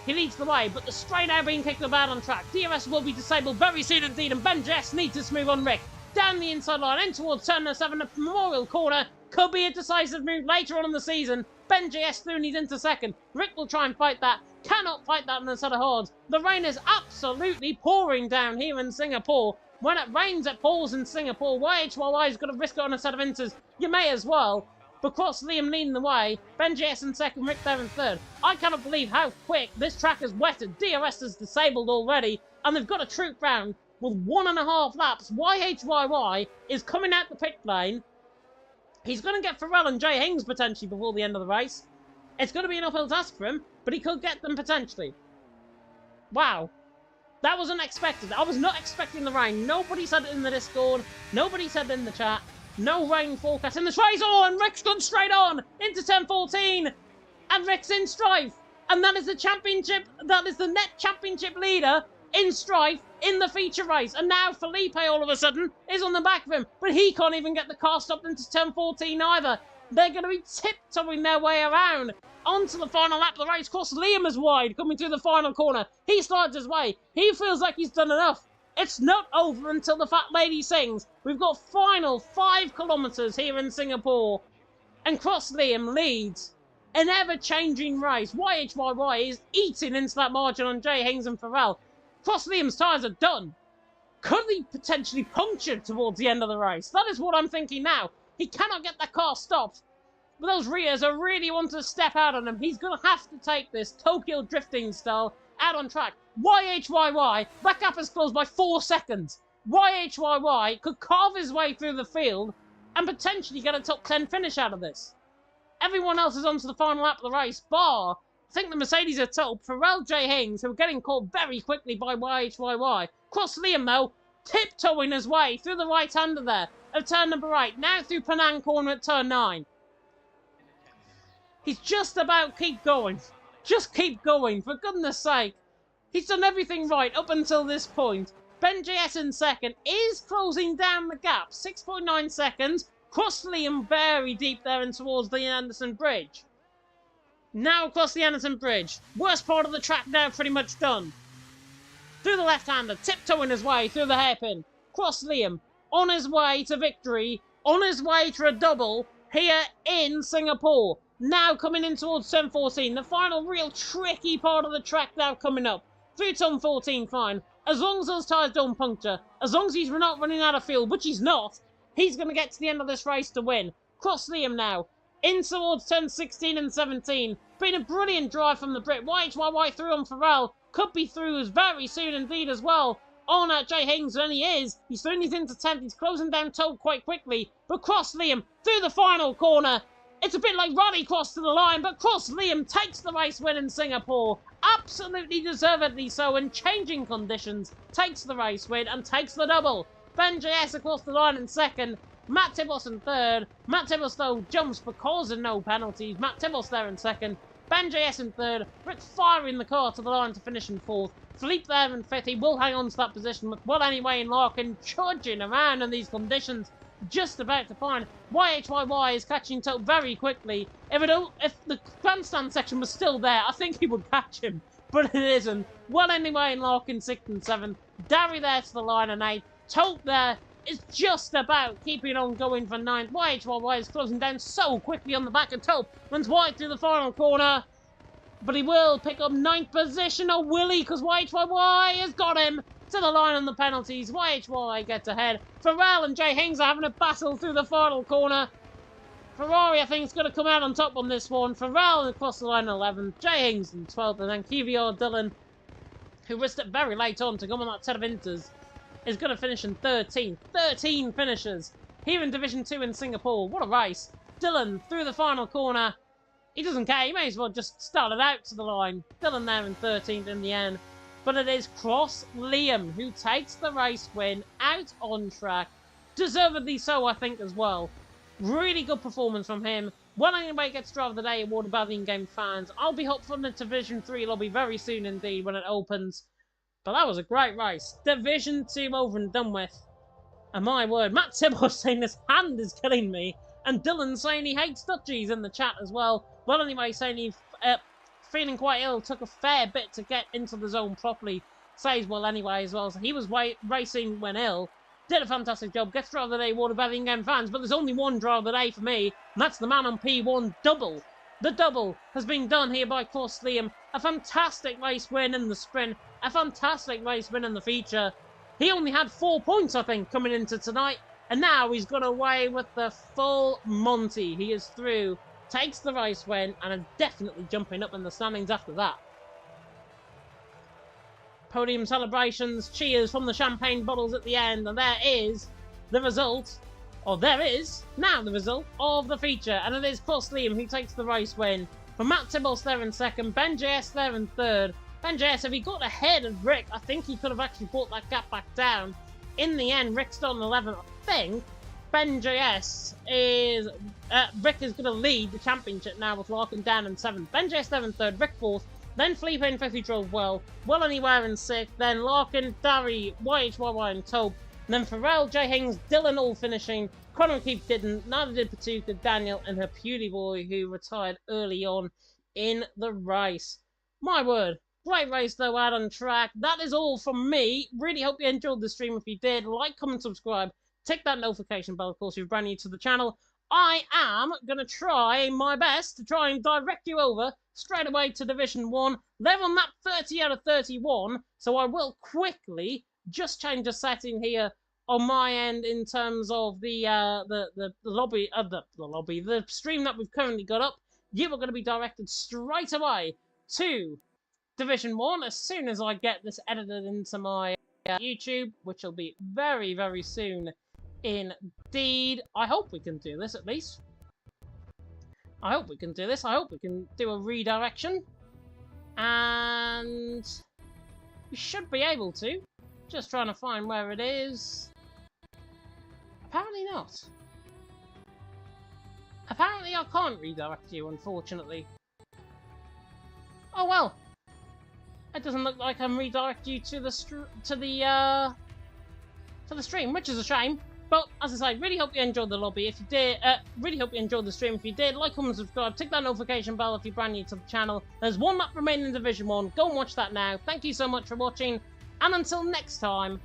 he leads the way. But the straight now being kicked about on track. DRS will be disabled very soon indeed, and Ben Jess needs to smooth on Rick. Down the inside line, in towards turn number 7, a Memorial corner. Could be a decisive move later on in the season. Ben JS through and he's into second. Rick will try and fight that. Cannot fight that in a set of hards. The rain is absolutely pouring down here in Singapore. When it rains, it pours in Singapore. YHYY is going to risk it on a set of inters. You may as well. But Cross Liam leading the way. Ben JS in second, Rick there in third. I cannot believe how quick this track is wetted. DRS is disabled already. And they've got a troop round with 1.5 laps. YHYY is coming out the pit lane. He's going to get Farrell and Jay Hings potentially before the end of the race. It's going to be an uphill task for him, but he could get them potentially. Wow. That was unexpected. I was not expecting the rain. Nobody said it in the Discord. Nobody said it in the chat. No rain forecast in this race. Oh, and Rick's gone straight on into turn 14. And Rick's in strife. And that is the championship. That is the net championship leader in strife in the feature race. And now Felipe all of a sudden is on the back of him. But he can't even get the car stopped into turn 14 either. They're going to be tiptoeing their way around onto the final lap of the race. Cross Liam is wide coming through the final corner. He slides his way. He feels like he's done enough. It's not over until the fat lady sings. We've got final 5 kilometres here in Singapore. And Cross Liam leads an ever-changing race. YHYY is eating into that margin on Jay Hings and Farrell. Cross Liam's tyres are done. Could he potentially puncture towards the end of the race? That is what I'm thinking now. He cannot get that car stopped. But those rears are really wanting to step out on him. He's going to have to take this Tokyo drifting style out on track. YHYY, that gap is closed by 4 seconds. YHYY could carve his way through the field and potentially get a top 10 finish out of this. Everyone else is on to the final lap of the race, bar, I think the Mercedes are top, Pharrell J. Hings, who are getting caught very quickly by YHYY. Cross Liam, though, tiptoeing his way through the right-hander there of turn number 8, now through Penang corner at turn 9. He's just about keep going. Just keep going, for goodness sake. He's done everything right up until this point. Ben JS in second is closing down the gap. 6.9 seconds. Cross Liam very deep there and towards the Anderson Bridge. Now across the Anderson Bridge. Worst part of the track now pretty much done. Through the left-hander, tiptoeing his way through the hairpin. Cross Liam on his way to victory. On his way to a double here in Singapore. Now coming in towards turn 14. The final real tricky part of the track now coming up. Through turn 14, fine. As long as those tyres don't puncture. As long as he's not running out of fuel, which he's not. He's going to get to the end of this race to win. Cross Liam now. In towards turn 16 and 17. Been a brilliant drive from the Brit. YHYY through on Pharrell. Could be through very soon indeed as well. On at Jay Hings, and he is. He's through his into 10th. He's closing down Toad quite quickly. But Cross Liam through the final corner. It's a bit like Roddy Cross to the line, but Cross Liam takes the race win in Singapore. Absolutely deservedly so in changing conditions. Takes the race win and takes the double. Ben JS across the line in second. Matt Tibos in third. Matt Tibos, though, jumps because of no penalties. Matt Tibos there in second. Ben JS in third. Rick firing the car to the line to finish in fourth. Philippe there in fifth. He will hang on to that position. But well, anyway, in Larkin trudging around in these conditions. Just about to find YHYY is catching Tote very quickly. If the grandstand section was still there, I think he would catch him, but it isn't. Well, anyway, in Larkin 6th and 7th, Darry there to the line in 8th. Tote there is just about keeping on going for 9th. YHYY is closing down so quickly on the back of Tote. Runs wide through the final corner, but he will pick up 9th position, or will he? Because YHYY has got him. To the line on the penalties. YHY gets ahead. Pharrell and Jay Hings are having a battle through the final corner. Ferrari, I think, is going to come out on top on this one. Pharrell across the line in 11th. Jay Hings in 12th. And then QVR Dillon, who risked it very late on to come on that set of inters, is going to finish in 13th. 13 finishers here in Division 2 in Singapore. What a race. Dillon through the final corner. He doesn't care. He may as well just start it out to the line. Dillon there in 13th in the end. But it is Cross Liam who takes the race win out on track. Deservedly so, I think, as well. Really good performance from him. Well, anyway, gets Driver of the Day awarded by the in-game fans. I'll be hopeful in the Division 3 lobby very soon indeed when it opens. But that was a great race. Division 2 over and done with. And my word, Matt Tibble saying his hand is killing me. And Dylan saying he hates Dutchies in the chat as well. Well, anyway, saying he's feeling quite ill, took a fair bit to get into the zone properly. Says well anyway as well, so he was racing when ill. Did a fantastic job, gets Driver of the Day awarded by the in-game fans, but there's only one Driver of the Day for me, and that's the man on P1 double. The double has been done here by Cross Liam. A fantastic race win in the sprint, a fantastic race win in the feature. He only had 4 points, I think, coming into tonight, and now he's got away with the full Monty. He is through. Takes the race win and is definitely jumping up in the standings after that. Podium celebrations, cheers from the champagne bottles at the end, and there is the result, or there is now the result of the feature, and it is Cross Liam who takes the race win. For Matt Tibbles there in second, Ben JS there in third. Ben JS, if he got ahead of Rick, I think he could have actually brought that gap back down. In the end, Rick's done 11th, I think. Ben JS is... Rick is going to lead the championship now with Larkin down in 7th. Ben JS there in 3rd, Rick 4th. Then Felipe in 5th, who drove well. Well anywhere in 6th. Then Larkin, Darry, YHYY and Tobe. And then Pharrell, Jay Hings, Dylan all finishing. Conor Keith didn't. Neither did Patuka, Daniel and her Pewdie Boy, who retired early on in the race. My word. Great race though out on track. That is all from me. Really hope you enjoyed the stream. If you did, like, comment, subscribe. Tick that notification bell, of course, if you're brand new to the channel. I am going to try my best to try and direct you over straight away to Division 1. They're on that 30 out of 31, so I will quickly just change a setting here on my end in terms of the lobby, the stream that we've currently got up. You are going to be directed straight away to Division 1 as soon as I get this edited into my YouTube, which will be very, very soon indeed. I hope we can do this at least. I hope we can do this. I hope we can do a redirection. And we should be able to. Just trying to find where it is. Apparently not. Apparently I can't redirect you, unfortunately. Oh well. It doesn't look like I'm redirecting you to the stream, which is a shame. But as I say, really hope you enjoyed the lobby. If you did, really hope you enjoyed the stream. If you did, like, comment, subscribe, tick that notification bell if you're brand new to the channel. There's one map remaining in Division 1. Go and watch that now. Thank you so much for watching, and until next time.